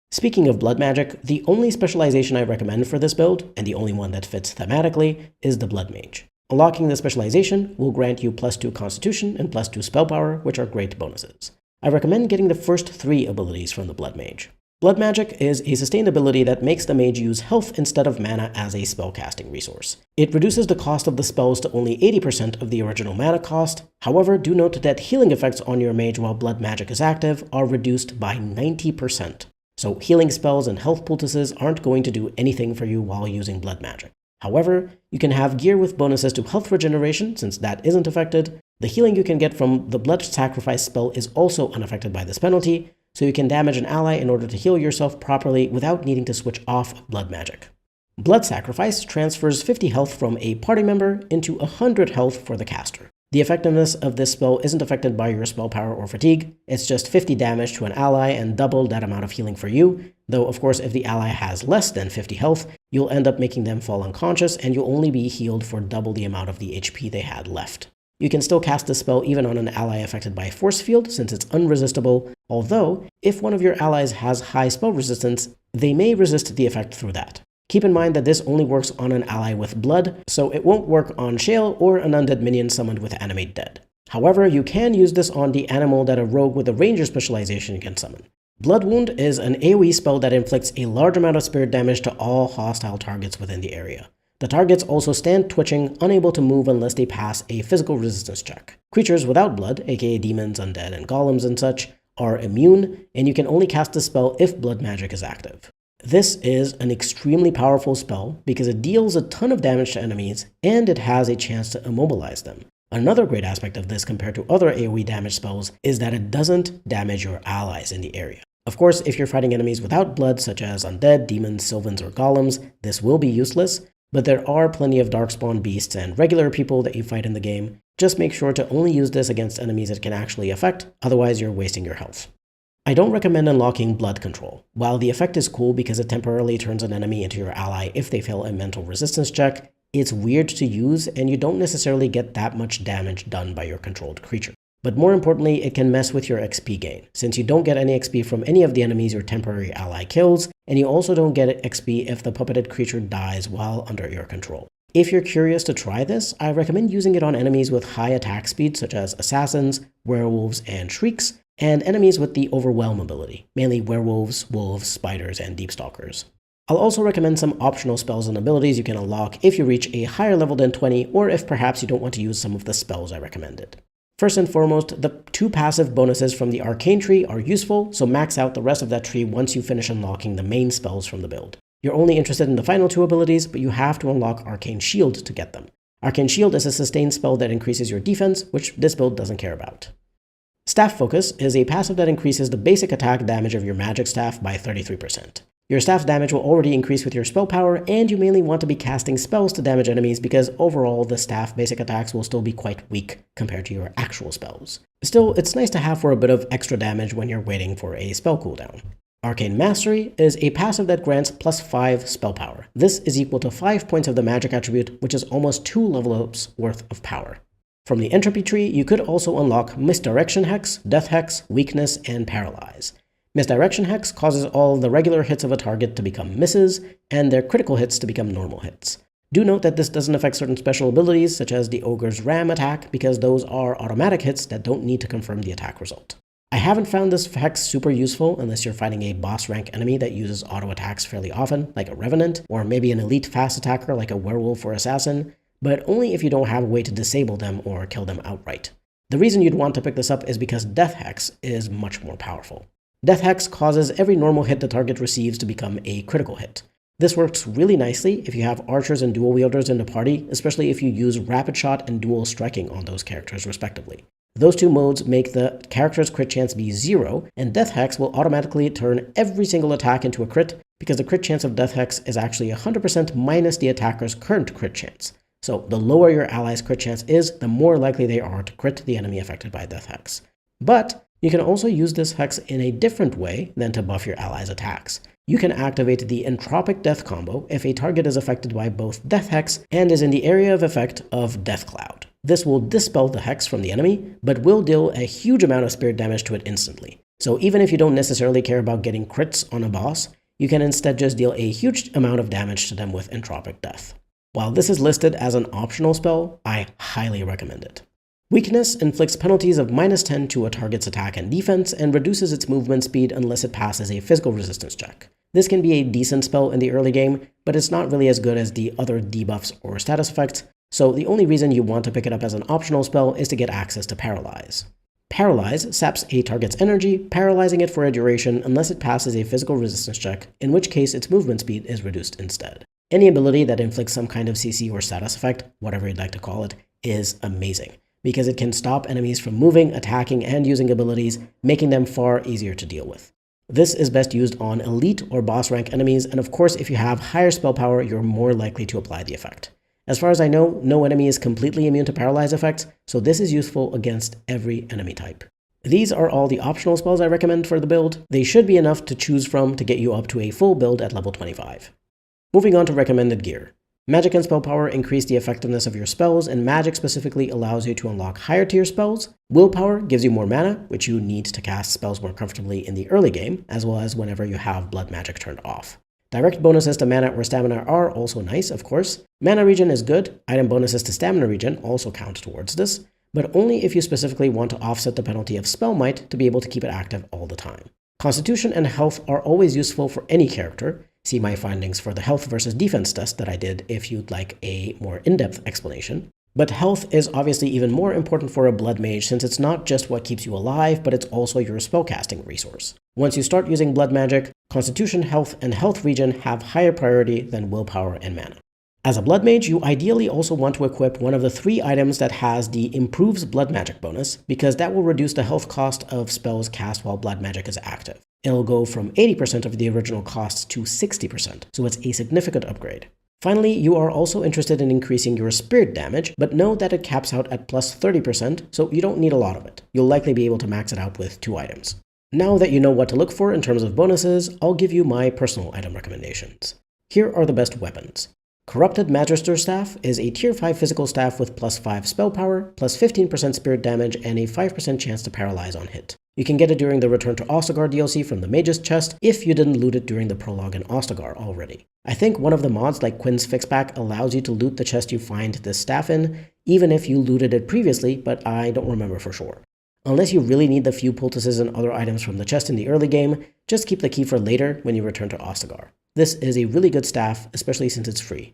Speaking of blood magic, the only specialization I recommend for this build, and the only one that fits thematically, is the Blood Mage. Unlocking the specialization will grant you +2 Constitution and +2 Spell Power, which are great bonuses. I recommend getting the first 3 abilities from the Blood Mage. Blood Magic is a sustained ability that makes the mage use health instead of mana as a spellcasting resource. It reduces the cost of the spells to only 80% of the original mana cost. However, do note that healing effects on your mage while Blood Magic is active are reduced by 90%. So healing spells and health poultices aren't going to do anything for you while using Blood Magic. However, you can have gear with bonuses to health regeneration since that isn't affected. The healing you can get from the Blood Sacrifice spell is also unaffected by this penalty, so you can damage an ally in order to heal yourself properly without needing to switch off Blood Magic. Blood Sacrifice transfers 50 health from a party member into 100 health for the caster. The effectiveness of this spell isn't affected by your spell power or fatigue, it's just 50 damage to an ally and double that amount of healing for you, though of course if the ally has less than 50 health, you'll end up making them fall unconscious and you'll only be healed for double the amount of the HP they had left. You can still cast this spell even on an ally affected by Force Field since it's unresistible, although if one of your allies has high spell resistance, they may resist the effect through that. Keep in mind that this only works on an ally with blood, so it won't work on Shale or an undead minion summoned with Animate Dead. However, you can use this on the animal that a rogue with a ranger specialization can summon. Blood Wound is an AoE spell that inflicts a large amount of spirit damage to all hostile targets within the area. The targets also stand twitching, unable to move unless they pass a physical resistance check. Creatures without blood, aka demons, undead, and golems and such, are immune, and you can only cast the spell if blood magic is active. This is an extremely powerful spell because it deals a ton of damage to enemies, and it has a chance to immobilize them. Another great aspect of this compared to other AoE damage spells is that it doesn't damage your allies in the area. Of course, if you're fighting enemies without blood, such as undead, demons, sylvans, or golems, this will be useless, but there are plenty of darkspawn beasts and regular people that you fight in the game. Just make sure to only use this against enemies it can actually affect, otherwise you're wasting your health. I don't recommend unlocking Blood Control. While the effect is cool because it temporarily turns an enemy into your ally if they fail a mental resistance check, it's weird to use and you don't necessarily get that much damage done by your controlled creature. But more importantly, it can mess with your XP gain, since you don't get any XP from any of the enemies your temporary ally kills, and you also don't get XP if the puppeted creature dies while under your control. If you're curious to try this, I recommend using it on enemies with high attack speed such as assassins, werewolves, and shrieks, and enemies with the Overwhelm ability, mainly werewolves, wolves, spiders, and deepstalkers. I'll also recommend some optional spells and abilities you can unlock if you reach a higher level than 20, or if perhaps you don't want to use some of the spells I recommended. First and foremost, the 2 passive bonuses from the Arcane tree are useful, so max out the rest of that tree once you finish unlocking the main spells from the build. You're only interested in the final two abilities, but you have to unlock Arcane Shield to get them. Arcane Shield is a sustained spell that increases your defense, which this build doesn't care about. Staff Focus is a passive that increases the basic attack damage of your magic staff by 33%. Your staff's damage will already increase with your spell power, and you mainly want to be casting spells to damage enemies because overall the staff basic attacks will still be quite weak compared to your actual spells. Still, it's nice to have for a bit of extra damage when you're waiting for a spell cooldown. Arcane Mastery is a passive that grants +5 spell power. This is equal to 5 points of the magic attribute, which is almost 2 level ups worth of power. From the Entropy tree, you could also unlock Misdirection Hex, Death Hex, Weakness, and Paralyze. Misdirection Hex causes all the regular hits of a target to become misses, and their critical hits to become normal hits. Do note that this doesn't affect certain special abilities, such as the Ogre's Ram attack, because those are automatic hits that don't need to confirm the attack result. I haven't found this hex super useful unless you're fighting a boss rank enemy that uses auto attacks fairly often, like a Revenant, or maybe an elite fast attacker like a Werewolf or Assassin, but only if you don't have a way to disable them or kill them outright. The reason you'd want to pick this up is because Death Hex is much more powerful. Death Hex causes every normal hit the target receives to become a critical hit. This works really nicely if you have archers and dual wielders in the party, especially if you use rapid shot and dual striking on those characters respectively. Those two modes make the character's crit chance be 0, and Death Hex will automatically turn every single attack into a crit, because the crit chance of Death Hex is actually 100% minus the attacker's current crit chance. So the lower your ally's crit chance is, the more likely they are to crit the enemy affected by Death Hex. But you can also use this hex in a different way than to buff your ally's attacks. You can activate the Entropic Death combo if a target is affected by both Death Hex and is in the area of effect of Death Cloud. This will dispel the hex from the enemy, but will deal a huge amount of spirit damage to it instantly. So even if you don't necessarily care about getting crits on a boss, you can instead just deal a huge amount of damage to them with Entropic Death. While this is listed as an optional spell, I highly recommend it. Weakness inflicts penalties of -10 to a target's attack and defense, and reduces its movement speed unless it passes a physical resistance check. This can be a decent spell in the early game, but it's not really as good as the other debuffs or status effects, so the only reason you want to pick it up as an optional spell is to get access to Paralyze. Paralyze saps a target's energy, paralyzing it for a duration unless it passes a physical resistance check, in which case its movement speed is reduced instead. Any ability that inflicts some kind of CC or status effect, whatever you'd like to call it, is amazing, because it can stop enemies from moving, attacking, and using abilities, making them far easier to deal with. This is best used on elite or boss rank enemies, and of course if you have higher spell power, you're more likely to apply the effect. As far as I know, no enemy is completely immune to Paralyze effects, so this is useful against every enemy type. These are all the optional spells I recommend for the build. They should be enough to choose from to get you up to a full build at level 25. Moving on to recommended gear. Magic and spell power increase the effectiveness of your spells, and magic specifically allows you to unlock higher tier spells. Willpower gives you more mana, which you need to cast spells more comfortably in the early game, as well as whenever you have blood magic turned off. Direct bonuses to mana or stamina are also nice, of course. Mana regen is good. Item bonuses to stamina regen also count towards this, but only if you specifically want to offset the penalty of spell might to be able to keep it active all the time. Constitution and health are always useful for any character. See my findings for the health versus defense test that I did if you'd like a more in-depth explanation. But health is obviously even more important for a blood mage, since it's not just what keeps you alive, but it's also your spellcasting resource. Once you start using blood magic, constitution, health, and health regen have higher priority than willpower and mana. As a blood mage, you ideally also want to equip one of the 3 items that has the improves blood magic bonus, because that will reduce the health cost of spells cast while blood magic is active. It'll go from 80% of the original cost to 60%, so it's a significant upgrade. Finally, you are also interested in increasing your spirit damage, but know that it caps out at plus 30%, so you don't need a lot of it. You'll likely be able to max it out with 2 items. Now that you know what to look for in terms of bonuses, I'll give you my personal item recommendations. Here are the best weapons. Corrupted Magister Staff is a tier 5 physical staff with plus 5 spell power, plus 15% spirit damage, and a 5% chance to paralyze on hit. You can get it during the Return to Ostagar DLC from the Mage's chest if you didn't loot it during the prologue in Ostagar already. I think one of the mods like Quinn's Fixback allows you to loot the chest you find this staff in, even if you looted it previously, but I don't remember for sure. Unless you really need the few poultices and other items from the chest in the early game, just keep the key for later when you return to Ostagar. This is a really good staff, especially since it's free.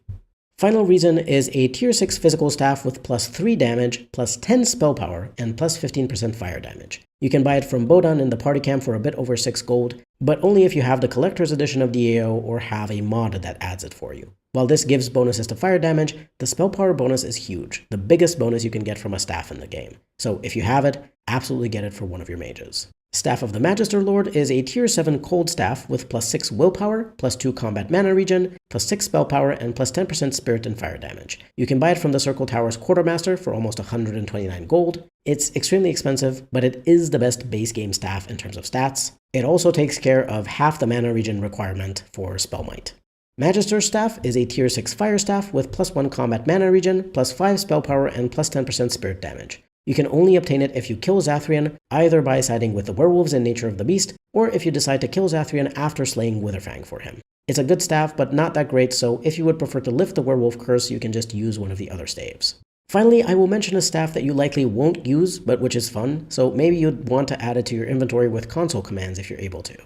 Final reason is a tier 6 physical staff with plus 3 damage, plus 10 spell power, and plus 15% fire damage. You can buy it from Bodan in the party camp for a bit over 6 gold. but only if you have the collector's edition of the AO or have a mod that adds it for you. While this gives bonuses to fire damage, the spell power bonus is huge, the biggest bonus you can get from a staff in the game. So if you have it, absolutely get it for one of your mages. Staff of the Magister Lord is a tier 7 cold staff with +6 willpower, +2 combat mana regen, +6 spell power, and +10% spirit and fire damage. You can buy it from the Circle Tower's Quartermaster for almost 129 gold. It's extremely expensive, but it is the best base game staff in terms of stats. It also takes care of half the mana regen requirement for Spell Might. Magister's Staff is a tier 6 fire staff with +1 combat mana regen, +5 spell power, and +10% spirit damage. You can only obtain it if you kill Zathrian, either by siding with the werewolves in Nature of the Beast, or if you decide to kill Zathrian after slaying Witherfang for him. It's a good staff, but not that great, so if you would prefer to lift the werewolf curse, you can just use one of the other staves. Finally, I will mention a staff that you likely won't use, but which is fun, so maybe you'd want to add it to your inventory with console commands if you're able to.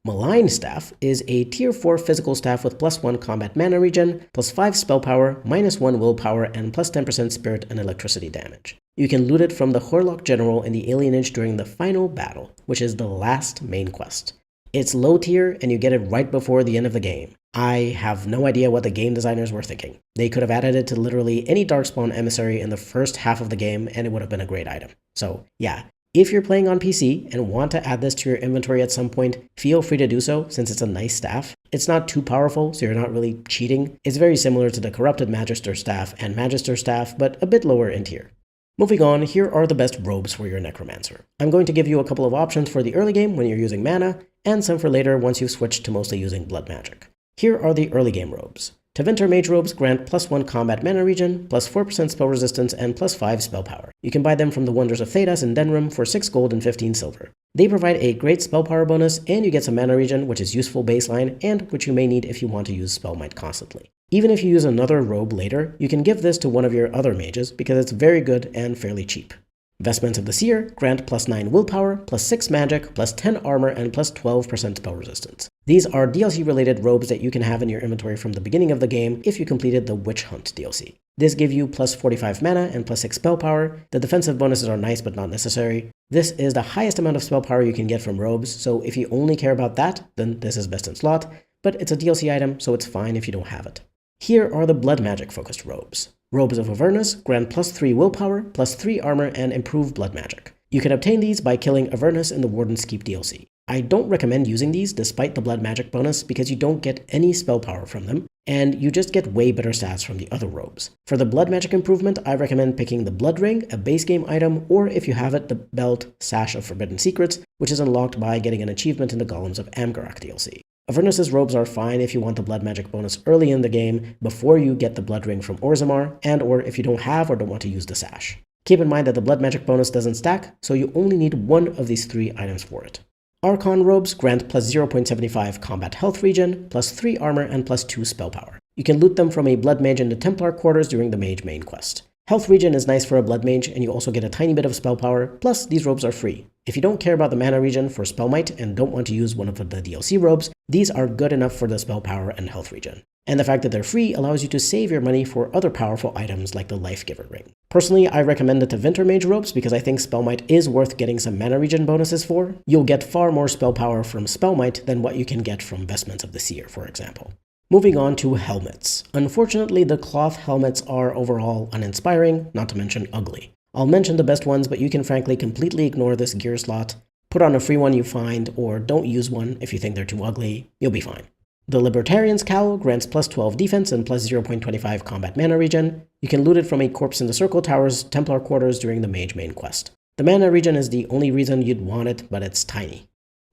Malign Staff is a tier 4 physical staff with +1 combat mana regen, +5 spell power, -1 willpower, and +10% spirit and electricity damage. You can loot it from the Horlock General in the Alienage during the final battle, which is the last main quest. It's low tier, and you get it right before the end of the game. I have no idea what the game designers were thinking. They could have added it to literally any Darkspawn emissary in the first half of the game, and it would have been a great item. So yeah, if you're playing on PC and want to add this to your inventory at some point, feel free to do so since it's a nice staff. It's not too powerful, so you're not really cheating. It's very similar to the Corrupted Magister Staff and Magister Staff, but a bit lower in tier. Moving on, here are the best robes for your Necromancer. I'm going to give you a couple of options for the early game when you're using mana, and some for later once you've switched to mostly using blood magic. Here are the early game robes. Tevinter Mage robes grant +1 combat mana regen, +4% spell resistance, and +5 spell power. You can buy them from the Wonders of Thedas in Denrim for 6 gold and 15 silver. They provide a great spell power bonus, and you get some mana regen, which is useful baseline, and which you may need if you want to use Spell Might constantly. Even if you use another robe later, you can give this to one of your other mages because it's very good and fairly cheap. Vestments of the Seer grant +9 willpower, +6 magic, +10 armor, and +12% spell resistance. These are DLC-related robes that you can have in your inventory from the beginning of the game if you completed the Witch Hunt DLC. This gives you +45 mana and +6 spell power. The defensive bonuses are nice but not necessary. This is the highest amount of spell power you can get from robes, so if you only care about that, then this is best in slot, but it's a DLC item, so it's fine if you don't have it. Here are the blood magic focused robes. Robes of Avernus grant +3 willpower, +3 armor, and improve blood magic. You can obtain these by killing Avernus in the Warden's Keep DLC. I don't recommend using these despite the blood magic bonus because you don't get any spell power from them, and you just get way better stats from the other robes. For the blood magic improvement, I recommend picking the Blood Ring, a base game item, or if you have it, the belt Sash of Forbidden Secrets, which is unlocked by getting an achievement in the Golems of Amgarak DLC. Avernus's robes are fine if you want the blood magic bonus early in the game before you get the blood ring from Orzammar, and or if you don't have or don't want to use the sash. Keep in mind that the blood magic bonus doesn't stack, so you only need one of these 3 items for it. Archon robes grant +0.75 combat health regen, +3 armor, and +2 spell power. You can loot them from a blood mage in the Templar quarters during the mage main quest. Health regen is nice for a blood mage, and you also get a tiny bit of spell power, plus these robes are free. If you don't care about the mana regen for Spell Might and don't want to use one of the DLC robes, these are good enough for the spell power and health regen. And the fact that they're free allows you to save your money for other powerful items like the Life Giver Ring. Personally, I recommend the Tevinter Mage robes because I think Spell Might is worth getting some mana regen bonuses for. You'll get far more spell power from Spell Might than what you can get from Vestments of the Seer, for example. Moving on to helmets. Unfortunately, the cloth helmets are overall uninspiring, not to mention ugly. I'll mention the best ones, but you can frankly completely ignore this gear slot. Put on a free one you find, or don't use one if you think they're too ugly. You'll be fine. The Libertarian's Cowl grants +12 defense and +0.25 combat mana regen. You can loot it from a Corpse in the Circle Tower's Templar quarters during the Mage main quest. The mana regen is the only reason you'd want it, but it's tiny.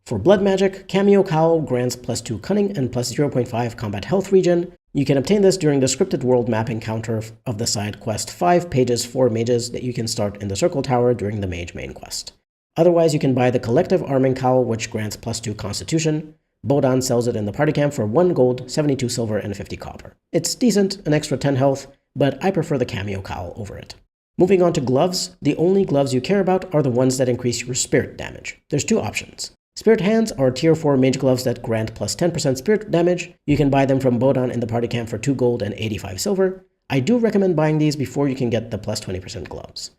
For blood magic, Cameo Cowl grants +2 cunning and +0.5 combat health regen. You can obtain this during the scripted world map encounter of the side quest 5 pages 4 mages that you can start in the Circle Tower during the Mage main quest. Otherwise, you can buy the Collective Arming Cowl, which grants +2 constitution. Bodan sells it in the party camp for 1 gold, 72 silver, and 50 copper. It's decent, an extra 10 health, but I prefer the Cameo Cowl over it. Moving on to gloves, the only gloves you care about are the ones that increase your spirit damage. There's 2 options. Spirit Hands are tier 4 mage gloves that grant +10% spirit damage. You can buy them from Bodan in the party camp for 2 gold and 85 silver. I do recommend buying these before you can get the +20% gloves.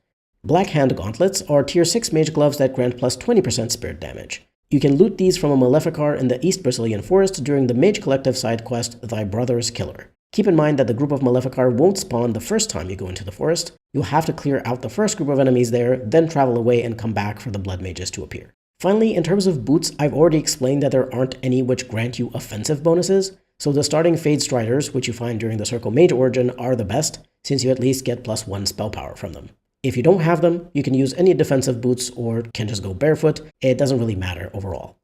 Black Hand Gauntlets are tier 6 mage gloves that grant +20% spirit damage. You can loot these from a maleficar in the East Brazilian Forest during the Mage Collective side quest, Thy Brother's Killer. Keep in mind that the group of maleficar won't spawn the first time you go into the forest. You'll have to clear out the first group of enemies there, then travel away and come back for the blood mages to appear. Finally, in terms of boots, I've already explained that there aren't any which grant you offensive bonuses, so the starting Fade Striders, which you find during the Circle Mage origin, are the best, since you at least get +1 spell power from them. If you don't have them, you can use any defensive boots or can just go barefoot. It doesn't really matter overall.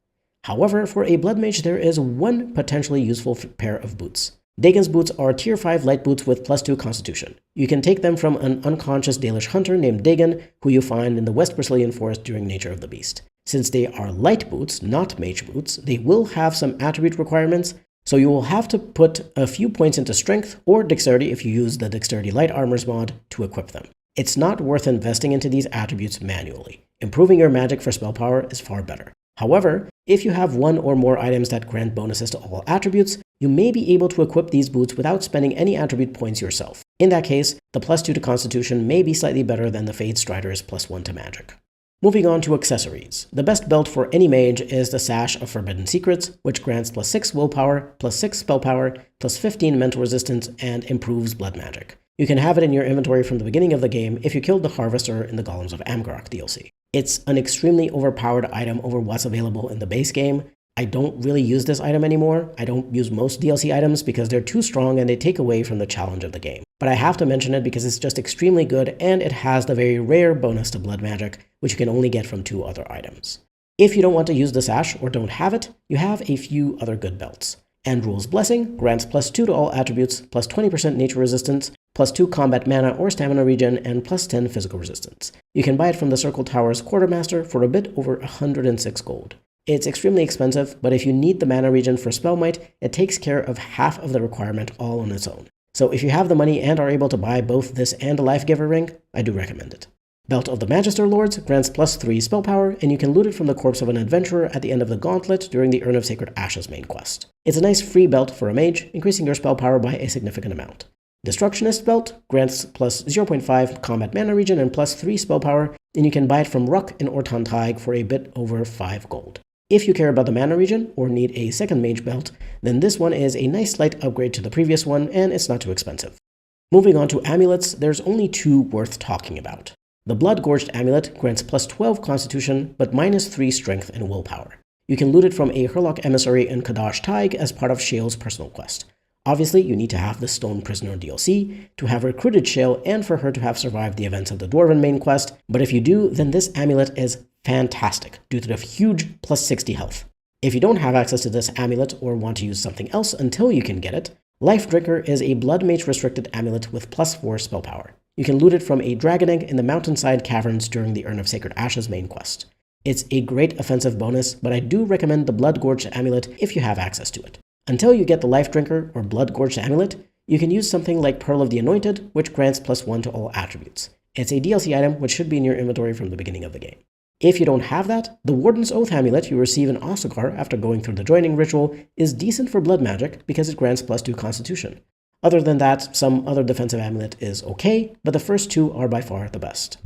However, for a blood mage, there is one potentially useful pair of boots. Dagon's boots are tier 5 light boots with +2 constitution. You can take them from an unconscious Dalish hunter named Dagon, who you find in the West Brazilian Forest during Nature of the Beast. Since they are light boots, not mage boots, they will have some attribute requirements, so you will have to put a few points into strength or dexterity if you use the Dexterity Light Armors mod to equip them. It's not worth investing into these attributes manually. Improving your magic for spell power is far better. However, if you have one or more items that grant bonuses to all attributes, you may be able to equip these boots without spending any attribute points yourself. In that case, the +2 to Constitution may be slightly better than the Fade Strider's +1 to magic. Moving on to accessories. The best belt for any mage is the Sash of Forbidden Secrets, which grants +6 willpower, +6 spell power, +15 mental resistance, and improves blood magic. You can have it in your inventory from the beginning of the game if you killed the Harvester in the Golems of Amgarok DLC. It's an extremely overpowered item over what's available in the base game. I don't really use this item anymore. I don't use most DLC items because they're too strong and they take away from the challenge of the game. But I have to mention it because it's just extremely good and it has the very rare bonus to blood magic, which you can only get from 2 other items. If you don't want to use the sash or don't have it, you have a few other good belts. Andrul's Blessing grants +2 to all attributes, +20% nature resistance, +2 combat mana or stamina regen, and +10 physical resistance. You can buy it from the Circle Tower's Quartermaster for a bit over 106 gold. It's extremely expensive, but if you need the mana regen for Spell Might, it takes care of half of the requirement all on its own. So if you have the money and are able to buy both this and a Life Giver ring, I do recommend it. Belt of the Magister Lords grants +3 spell power, and you can loot it from the corpse of an adventurer at the end of the Gauntlet during the Urn of Sacred Ashes main quest. It's a nice free belt for a mage, increasing your spell power by a significant amount. Destructionist Belt grants +0.5 combat mana regen and +3 spell power, and you can buy it from Ruck in Ortan Taig for a bit over 5 gold. If you care about the mana regen or need a second mage belt, then this one is a nice slight upgrade to the previous one, and it's not too expensive. Moving on to amulets, there's only 2 worth talking about. The Blood Gorged Amulet grants +12 Constitution, but -3 Strength and Willpower. You can loot it from a Herlock Emissary in Kadash Taig as part of Shale's personal quest. Obviously, you need to have the Stone Prisoner DLC to have recruited Shale and for her to have survived the events of the Dwarven main quest, but if you do, then this amulet is fantastic due to the huge +60 health. If you don't have access to this amulet or want to use something else until you can get it, Life Drinker is a Blood Mage restricted amulet with +4 spell power. You can loot it from a dragon egg in the mountainside caverns during the Urn of Sacred Ashes main quest. It's a great offensive bonus, but I do recommend the Blood Gorged Amulet if you have access to it. Until you get the Life Drinker or Blood Gorged Amulet, you can use something like Pearl of the Anointed, which grants +1 to all attributes. It's a DLC item which should be in your inventory from the beginning of the game. If you don't have that, the Warden's Oath Amulet you receive in Ossakar after going through the joining ritual is decent for blood magic because it grants +2 Constitution. Other than that, some other defensive amulet is okay, but the first 2 are by far the best.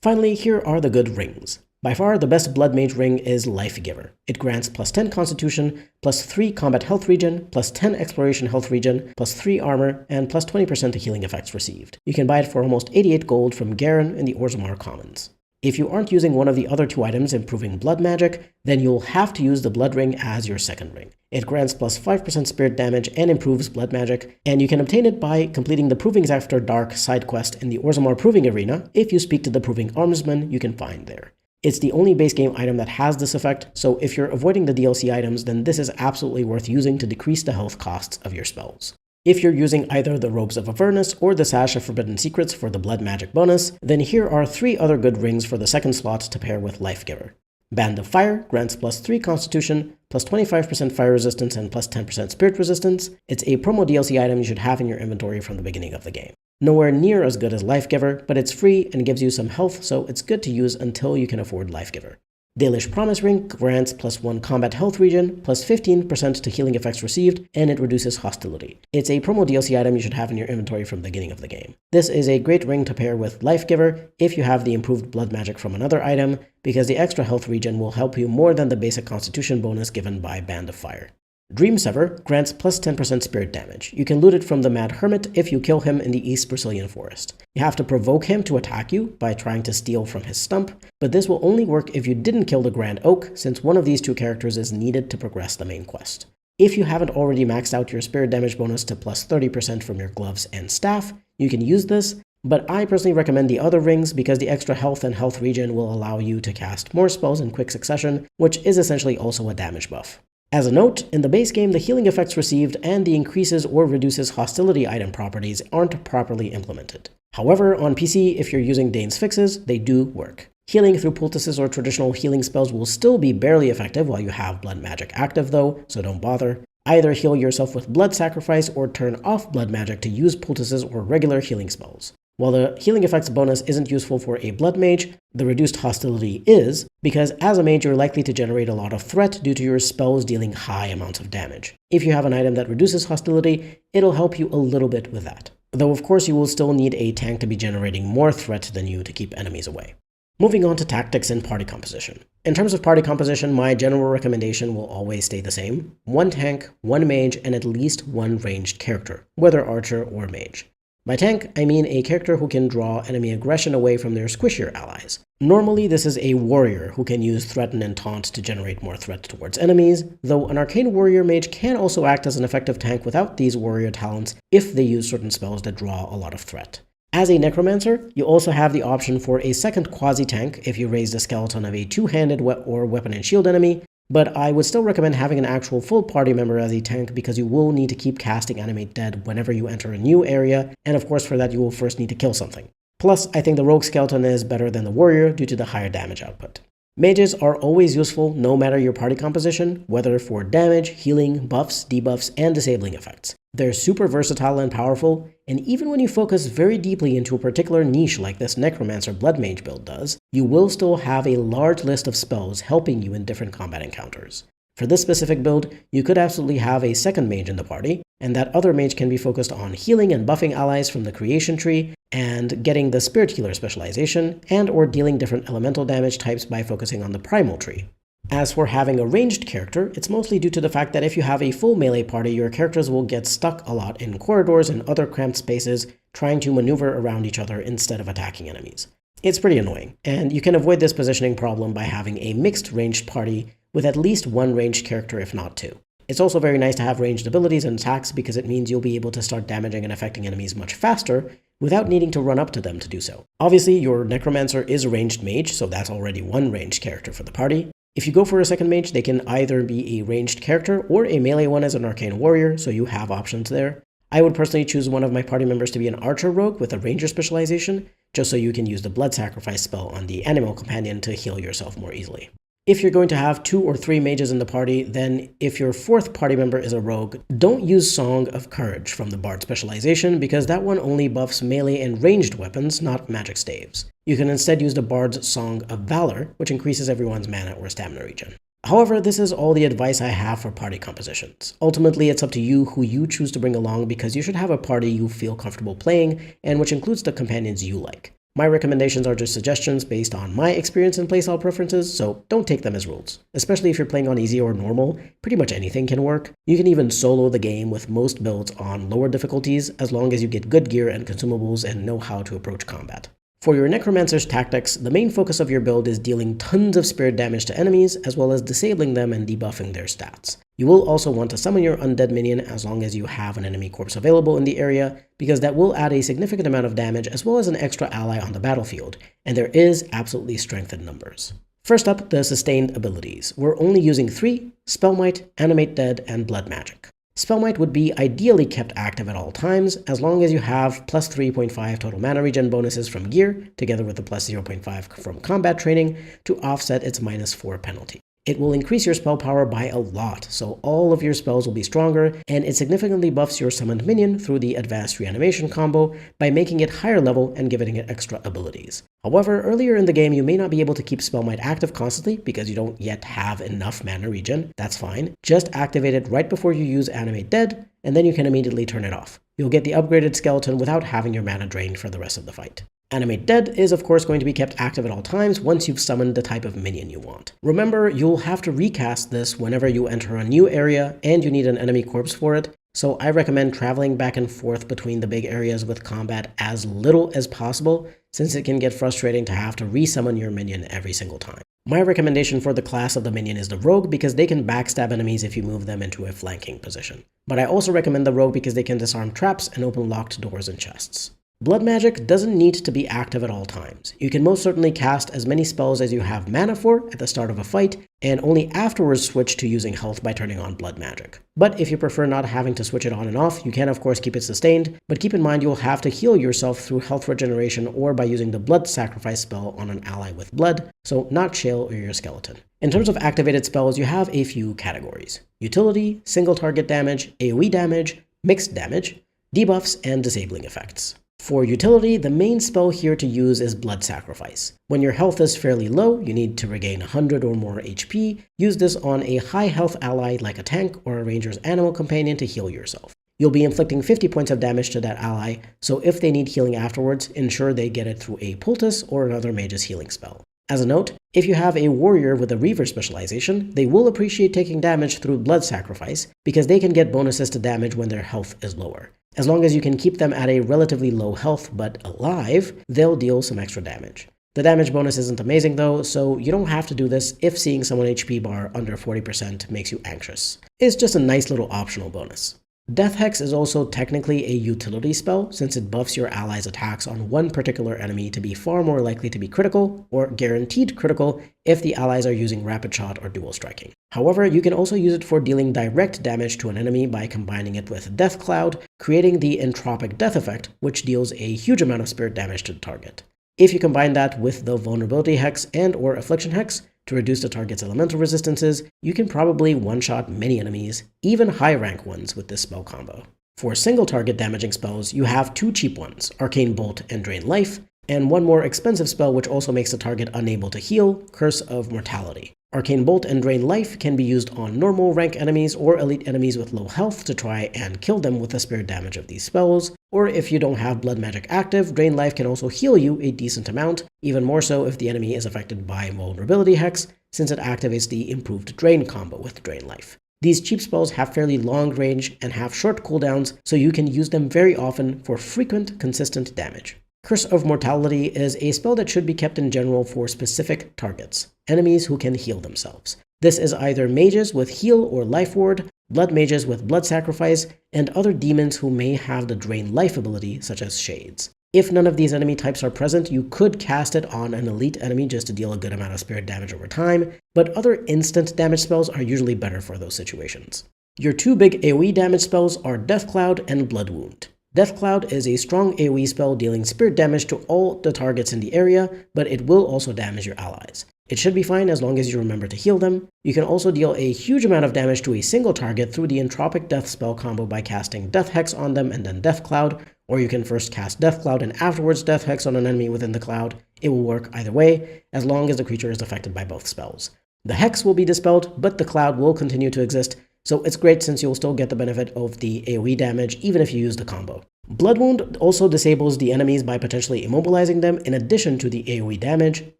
Finally, here are the good rings. By far, the best Blood Mage ring is Life Giver. It grants +10 Constitution, +3 Combat Health Regen, +10 Exploration Health Regen, +3 Armor, and +20% to healing effects received. You can buy it for almost 88 gold from Garen in the Orzammar Commons. If you aren't using one of the other 2 items improving blood magic, then you'll have to use the Blood Ring as your second ring. It grants +5% spirit damage and improves blood magic, and you can obtain it by completing the Provings After Dark side quest in the Orzammar Proving Arena if you speak to the Proving Armsman you can find there. It's the only base game item that has this effect, so if you're avoiding the DLC items, then this is absolutely worth using to decrease the health costs of your spells. If you're using either the Robes of Avernus or the Sash of Forbidden Secrets for the blood magic bonus, then here are 3 other good rings for the second slot to pair with Life Giver. Band of Fire grants +3 Constitution, +25% fire resistance, and +10% spirit resistance. It's a promo DLC item you should have in your inventory from the beginning of the game. Nowhere near as good as Life Giver, but it's free and gives you some health, so it's good to use until you can afford Life Giver. Dalish Promise Ring grants +1 combat health regen, plus 15% to healing effects received, and it reduces hostility. It's a promo DLC item you should have in your inventory from the beginning of the game. This is a great ring to pair with Life Giver if you have the improved blood magic from another item, because the extra health regen will help you more than the basic constitution bonus given by Band of Fire. Dream Sever grants plus 10% spirit damage. You can loot it from the Mad Hermit if you kill him in the East Brazilian Forest. You have to provoke him to attack you by trying to steal from his stump, but this will only work if you didn't kill the Grand Oak, since one of these two characters is needed to progress the main quest. If you haven't already maxed out your spirit damage bonus to plus 30% from your gloves and staff, you can use this, but I personally recommend the other rings because the extra health and health regen will allow you to cast more spells in quick succession, which is essentially also a damage buff. As a note, in the base game, the healing effects received and the increases or reduces hostility item properties aren't properly implemented. However, on PC, if you're using Dane's fixes, they do work. Healing through poultices or traditional healing spells will still be barely effective while you have blood magic active though, so don't bother. Either heal yourself with blood sacrifice or turn off blood magic to use poultices or regular healing spells. While the healing effects bonus isn't useful for a blood mage, the reduced hostility is, because as a mage you're likely to generate a lot of threat due to your spells dealing high amounts of damage. If you have an item that reduces hostility, it'll help you a little bit with that. Though of course you will still need a tank to be generating more threat than you to keep enemies away. Moving on to tactics and party composition. In terms of party composition, my general recommendation will always stay the same. 1 tank, 1 mage, and at least 1 ranged character, whether archer or mage. By tank, I mean a character who can draw enemy aggression away from their squishier allies. Normally, this is a warrior who can use threaten and taunt to generate more threat towards enemies, though an arcane warrior mage can also act as an effective tank without these warrior talents if they use certain spells that draw a lot of threat. As a Necromancer, you also have the option for a second quasi-tank if you raise the skeleton of a two-handed or weapon and shield enemy, but I would still recommend having an actual full party member as a tank because you will need to keep casting Animate Dead whenever you enter a new area, and of course for that you will first need to kill something. Plus, I think the rogue skeleton is better than the warrior due to the higher damage output. Mages are always useful no matter your party composition, whether for damage, healing, buffs, debuffs, and disabling effects. They're super versatile and powerful, and even when you focus very deeply into a particular niche like this Necromancer Blood Mage build does, you will still have a large list of spells helping you in different combat encounters. For this specific build, you could absolutely have a second mage in the party, and that other mage can be focused on healing and buffing allies from the creation tree, and getting the spirit healer specialization, and or dealing different elemental damage types by focusing on the primal tree. As for having a ranged character, it's mostly due to the fact that if you have a full melee party, your characters will get stuck a lot in corridors and other cramped spaces, trying to maneuver around each other instead of attacking enemies. It's pretty annoying, and you can avoid this positioning problem by having a mixed ranged party with at least 1 ranged character if not 2. It's also very nice to have ranged abilities and attacks because it means you'll be able to start damaging and affecting enemies much faster without needing to run up to them to do so. Obviously, your Necromancer is a ranged mage, so that's already 1 ranged character for the party. If you go for a second mage, they can either be a ranged character or a melee one as an arcane warrior, so you have options there. I would personally choose one of my party members to be an archer rogue with a ranger specialization, just so you can use the blood sacrifice spell on the animal companion to heal yourself more easily. If you're going to have 2 or 3 mages in the party, then if your 4th party member is a rogue, don't use Song of Courage from the Bard specialization because that one only buffs melee and ranged weapons, not magic staves. You can instead use the Bard's Song of Valor, which increases everyone's mana or stamina regen. However, this is all the advice I have for party compositions. Ultimately, it's up to you who you choose to bring along because you should have a party you feel comfortable playing and which includes the companions you like. My recommendations are just suggestions based on my experience and playstyle preferences, so don't take them as rules. Especially if you're playing on easy or normal, pretty much anything can work. You can even solo the game with most builds on lower difficulties as long as you get good gear and consumables and know how to approach combat. For your Necromancer's tactics, the main focus of your build is dealing tons of spirit damage to enemies, as well as disabling them and debuffing their stats. You will also want to summon your undead minion as long as you have an enemy corpse available in the area, because that will add a significant amount of damage as well as an extra ally on the battlefield, and there is absolutely strength in numbers. First up, the sustained abilities. We're only using 3, Spell Might, Animate Dead, and Blood Magic. Spell Might would be ideally kept active at all times, as long as you have plus 3.5 total mana regen bonuses from gear, together with the plus 0.5 from combat training, to offset its minus 4 penalty. It will increase your spell power by a lot, so all of your spells will be stronger, and it significantly buffs your summoned minion through the advanced reanimation combo by making it higher level and giving it extra abilities. However, earlier in the game you may not be able to keep Spell Might active constantly because you don't yet have enough mana regen. That's fine. Just activate it right before you use Animate Dead, and then you can immediately turn it off. You'll get the upgraded skeleton without having your mana drained for the rest of the fight. Animate Dead is of course going to be kept active at all times once you've summoned the type of minion you want. Remember, you'll have to recast this whenever you enter a new area and you need an enemy corpse for it, so I recommend traveling back and forth between the big areas with combat as little as possible, since it can get frustrating to have to resummon your minion every single time. My recommendation for the class of the minion is the Rogue because they can backstab enemies if you move them into a flanking position. But I also recommend the Rogue because they can disarm traps and open locked doors and chests. Blood magic doesn't need to be active at all times. You can most certainly cast as many spells as you have mana for at the start of a fight, and only afterwards switch to using health by turning on blood magic. But if you prefer not having to switch it on and off, you can of course keep it sustained, but keep in mind you'll have to heal yourself through health regeneration or by using the blood sacrifice spell on an ally with blood, so not Shale or your skeleton. In terms of activated spells, you have a few categories: utility, single target damage, AoE damage, mixed damage, debuffs, and disabling effects. For utility, the main spell here to use is Blood Sacrifice. When your health is fairly low, you need to regain 100 or more HP, use this on a high health ally like a tank or a ranger's animal companion to heal yourself. You'll be inflicting 50 points of damage to that ally, so if they need healing afterwards, ensure they get it through a poultice or another mage's healing spell. As a note, if you have a warrior with a Reaver specialization, they will appreciate taking damage through Blood Sacrifice because they can get bonuses to damage when their health is lower. As long as you can keep them at a relatively low health but alive, they'll deal some extra damage. The damage bonus isn't amazing though, so you don't have to do this if seeing someone HP bar under 40% makes you anxious. It's just a nice little optional bonus. Death Hex is also technically a utility spell since it buffs your allies' attacks on one particular enemy to be far more likely to be critical or guaranteed critical if the allies are using rapid shot or dual striking. However, you can also use it for dealing direct damage to an enemy by combining it with Death Cloud, creating the entropic death effect, which deals a huge amount of spirit damage to the target. If you combine that with the Vulnerability Hex and or Affliction Hex to reduce the target's elemental resistances, you can probably one-shot many enemies, even high-rank ones, with this spell combo. For single-target damaging spells, you have two cheap ones, Arcane Bolt and Drain Life, and one more expensive spell which also makes the target unable to heal, Curse of Mortality. Arcane Bolt and Drain Life can be used on normal rank enemies or elite enemies with low health to try and kill them with the spirit damage of these spells, or if you don't have blood magic active, Drain Life can also heal you a decent amount, even more so if the enemy is affected by Vulnerability Hex, since it activates the improved Drain combo with Drain Life. These cheap spells have fairly long range and have short cooldowns, so you can use them very often for frequent, consistent damage. Curse of Mortality is a spell that should be kept in general for specific targets, enemies who can heal themselves. This is either mages with heal or life ward, blood mages with blood sacrifice, and other demons who may have the drain life ability, such as shades. If none of these enemy types are present, you could cast it on an elite enemy just to deal a good amount of spirit damage over time, but other instant damage spells are usually better for those situations. Your two big AoE damage spells are Death Cloud and Blood Wound. Death Cloud is a strong AoE spell dealing spirit damage to all the targets in the area, but it will also damage your allies. It should be fine as long as you remember to heal them. You can also deal a huge amount of damage to a single target through the Entropic Death spell combo by casting Death Hex on them and then Death Cloud, or you can first cast Death Cloud and afterwards Death Hex on an enemy within the cloud. It will work either way, as long as the creature is affected by both spells. The Hex will be dispelled, but the cloud will continue to exist, so it's great since you'll still get the benefit of the AoE damage even if you use the combo. Blood Wound also disables the enemies by potentially immobilizing them in addition to the AoE damage,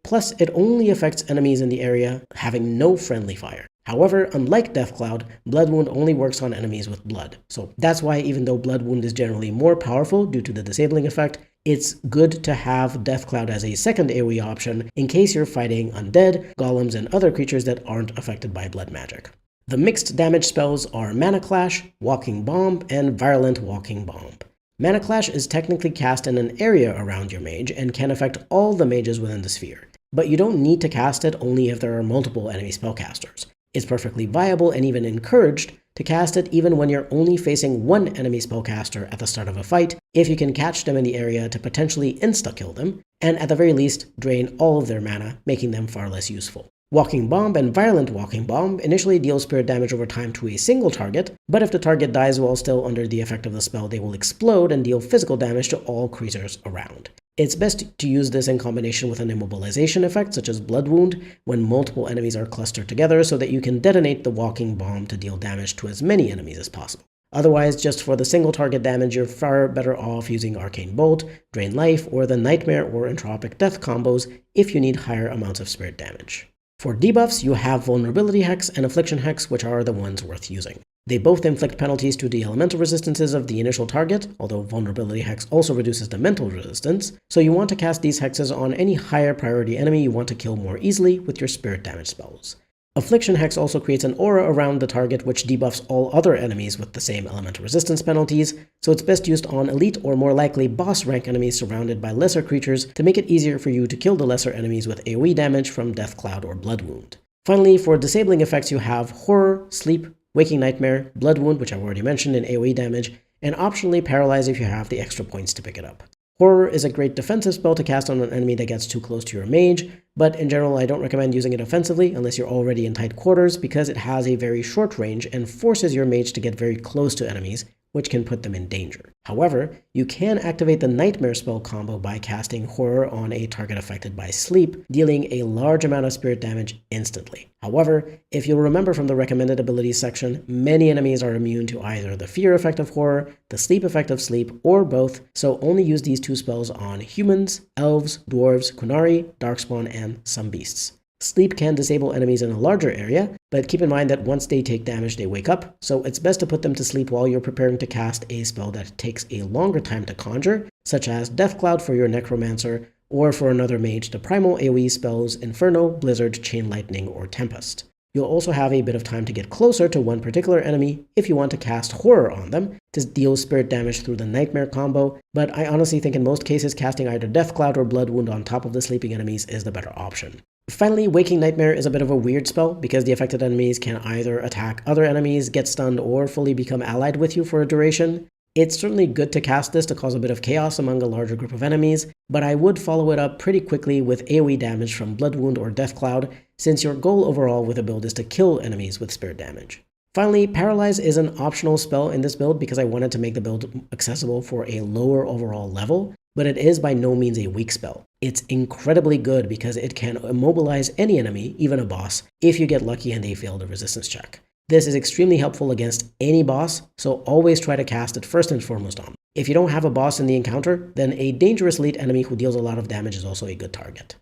plus it only affects enemies in the area having no friendly fire. However, unlike Death Cloud, Blood Wound only works on enemies with blood. So that's why even though Blood Wound is generally more powerful due to the disabling effect, it's good to have Death Cloud as a second AoE option in case you're fighting undead, golems, and other creatures that aren't affected by blood magic. The mixed damage spells are Mana Clash, Walking Bomb, and Virulent Walking Bomb. Mana Clash is technically cast in an area around your mage and can affect all the mages within the sphere, but you don't need to cast it only if there are multiple enemy spellcasters. It's perfectly viable and even encouraged to cast it even when you're only facing one enemy spellcaster at the start of a fight, if you can catch them in the area to potentially insta-kill them, and at the very least, drain all of their mana, making them far less useful. Walking Bomb and Violent Walking Bomb initially deal spirit damage over time to a single target, but if the target dies while still under the effect of the spell, they will explode and deal physical damage to all creatures around. It's best to use this in combination with an immobilization effect, such as Blood Wound, when multiple enemies are clustered together so that you can detonate the Walking Bomb to deal damage to as many enemies as possible. Otherwise, just for the single target damage, you're far better off using Arcane Bolt, Drain Life, or the Nightmare or Entropic Death combos if you need higher amounts of spirit damage. For debuffs, you have Vulnerability Hex and Affliction Hex, which are the ones worth using. They both inflict penalties to the elemental resistances of the initial target, although Vulnerability Hex also reduces the mental resistance, so you want to cast these hexes on any higher priority enemy you want to kill more easily with your spirit damage spells. Affliction Hex also creates an aura around the target which debuffs all other enemies with the same elemental resistance penalties, so it's best used on elite or more likely boss rank enemies surrounded by lesser creatures to make it easier for you to kill the lesser enemies with AoE damage from Death Cloud or Blood Wound. Finally, for disabling effects you have Horror, Sleep, Waking Nightmare, Blood Wound, which I've already mentioned in AoE damage, and optionally Paralyze if you have the extra points to pick it up. Horror is a great defensive spell to cast on an enemy that gets too close to your mage, but in general I don't recommend using it offensively unless you're already in tight quarters because it has a very short range and forces your mage to get very close to enemies, which can put them in danger. However, you can activate the Nightmare spell combo by casting Horror on a target affected by sleep, dealing a large amount of spirit damage instantly. However, if you'll remember from the recommended abilities section, many enemies are immune to either the fear effect of Horror, the sleep effect of sleep, or both, so only use these two spells on humans, elves, dwarves, Kunari, Darkspawn, and some beasts. Sleep can disable enemies in a larger area, but keep in mind that once they take damage they wake up, so it's best to put them to sleep while you're preparing to cast a spell that takes a longer time to conjure, such as Death Cloud for your Necromancer, or for another mage the Primal AoE spells Inferno, Blizzard, Chain Lightning, or Tempest. You'll also have a bit of time to get closer to one particular enemy if you want to cast Horror on them to deal spirit damage through the Nightmare combo, but I honestly think in most cases casting either Death Cloud or Blood Wound on top of the sleeping enemies is the better option. Finally, Waking Nightmare is a bit of a weird spell because the affected enemies can either attack other enemies, get stunned, or fully become allied with you for a duration. It's certainly good to cast this to cause a bit of chaos among a larger group of enemies, but I would follow it up pretty quickly with AoE damage from Blood Wound or Death Cloud, since your goal overall with the build is to kill enemies with spirit damage. Finally, Paralyze is an optional spell in this build because I wanted to make the build accessible for a lower overall level, but it is by no means a weak spell. It's incredibly good because it can immobilize any enemy, even a boss, if you get lucky and they fail the resistance check. This is extremely helpful against any boss, so always try to cast it first and foremost on. If you don't have a boss in the encounter, then a dangerous elite enemy who deals a lot of damage is also a good target.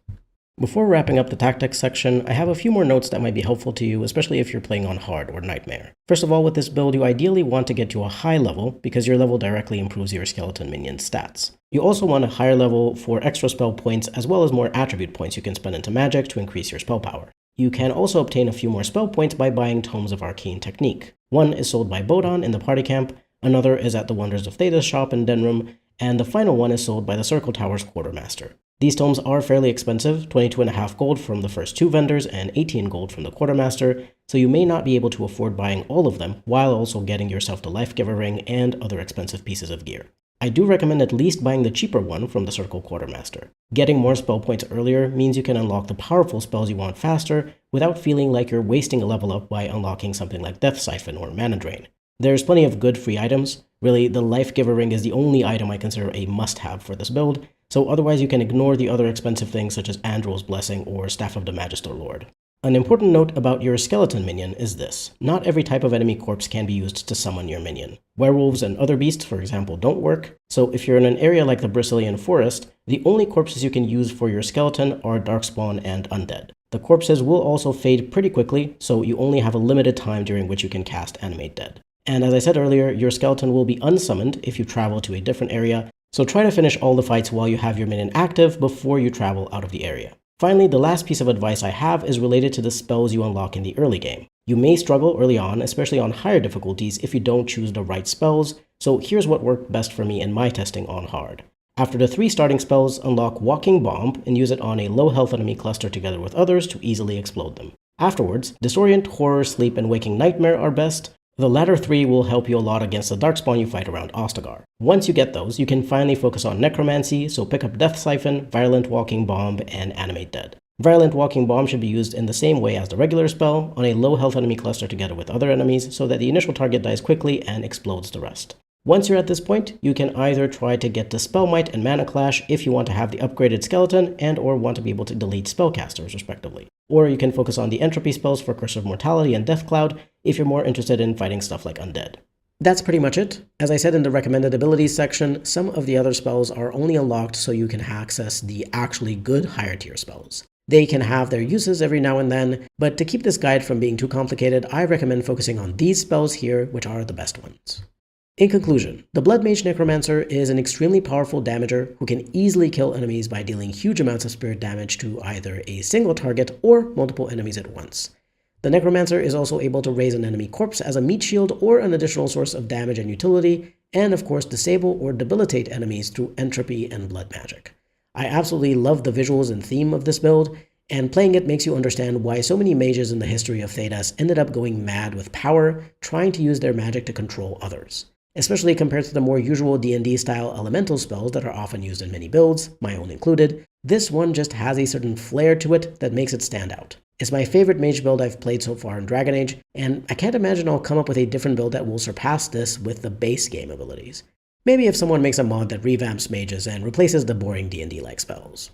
Before wrapping up the tactics section, I have a few more notes that might be helpful to you, especially if you're playing on hard or nightmare. First of all, with this build, you ideally want to get to a high level because your level directly improves your skeleton minion's stats. You also want a higher level for extra spell points as well as more attribute points you can spend into magic to increase your spell power. You can also obtain a few more spell points by buying Tomes of Arcane Technique. One is sold by Bodon in the party camp, another is at the Wonders of Theta shop in Denrum, and the final one is sold by the Circle Tower's Quartermaster. These tomes are fairly expensive, 22.5 gold from the first two vendors and 18 gold from the Quartermaster, so you may not be able to afford buying all of them while also getting yourself the Life Giver Ring and other expensive pieces of gear. I do recommend at least buying the cheaper one from the Circle Quartermaster. Getting more spell points earlier means you can unlock the powerful spells you want faster without feeling like you're wasting a level up by unlocking something like Death Siphon or Mana Drain. There's plenty of good free items. Really, the Life Giver Ring is the only item I consider a must-have for this build, so otherwise you can ignore the other expensive things such as Androl's Blessing or Staff of the Magister Lord. An important note about your skeleton minion is this. Not every type of enemy corpse can be used to summon your minion. Werewolves and other beasts, for example, don't work, so if you're in an area like the Bristolian Forest, the only corpses you can use for your skeleton are Darkspawn and Undead. The corpses will also fade pretty quickly, so you only have a limited time during which you can cast Animate Dead. And as I said earlier, your skeleton will be unsummoned if you travel to a different area, so try to finish all the fights while you have your minion active before you travel out of the area. Finally, the last piece of advice I have is related to the spells you unlock in the early game. You may struggle early on, especially on higher difficulties, if you don't choose the right spells, so here's what worked best for me in my testing on hard. After the 3 starting spells, unlock Walking Bomb and use it on a low health enemy cluster together with others to easily explode them. Afterwards, Disorient, Horror, Sleep, and Waking Nightmare are best. The latter 3 will help you a lot against the Darkspawn you fight around Ostagar. Once you get those, you can finally focus on Necromancy, so pick up Death Siphon, Violent Walking Bomb, and Animate Dead. Violent Walking Bomb should be used in the same way as the regular spell, on a low health enemy cluster together with other enemies, so that the initial target dies quickly and explodes the rest. Once you're at this point, you can either try to get the Spell Might and Mana Clash if you want to have the upgraded skeleton and or want to be able to delete spellcasters respectively. Or you can focus on the Entropy spells for Curse of Mortality and Death Cloud if you're more interested in fighting stuff like Undead. That's pretty much it. As I said in the recommended abilities section, some of the other spells are only unlocked so you can access the actually good higher tier spells. They can have their uses every now and then, but to keep this guide from being too complicated, I recommend focusing on these spells here, which are the best ones. In conclusion, the Blood Mage Necromancer is an extremely powerful damager who can easily kill enemies by dealing huge amounts of spirit damage to either a single target or multiple enemies at once. The Necromancer is also able to raise an enemy corpse as a meat shield or an additional source of damage and utility, and of course disable or debilitate enemies through Entropy and Blood Magic. I absolutely love the visuals and theme of this build, and playing it makes you understand why so many mages in the history of Thedas ended up going mad with power, trying to use their magic to control others. Especially compared to the more usual D&D style elemental spells that are often used in many builds, my own included, this one just has a certain flair to it that makes it stand out. It's my favorite mage build I've played so far in Dragon Age, and I can't imagine I'll come up with a different build that will surpass this with the base game abilities. Maybe if someone makes a mod that revamps mages and replaces the boring D&D-like spells.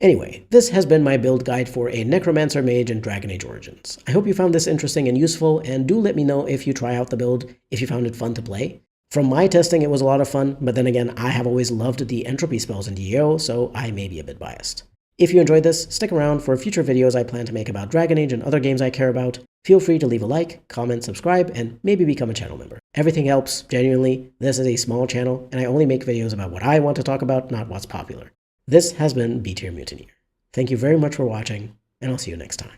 Anyway, this has been my build guide for a Necromancer mage in Dragon Age Origins. I hope you found this interesting and useful, and do let me know if you try out the build, if you found it fun to play. From my testing, it was a lot of fun, but then again, I have always loved the Entropy spells in DAO, so I may be a bit biased. If you enjoyed this, stick around for future videos I plan to make about Dragon Age and other games I care about. Feel free to leave a like, comment, subscribe, and maybe become a channel member. Everything helps, genuinely. This is a small channel, and I only make videos about what I want to talk about, not what's popular. This has been B Tier Mutineer. Thank you very much for watching, and I'll see you next time.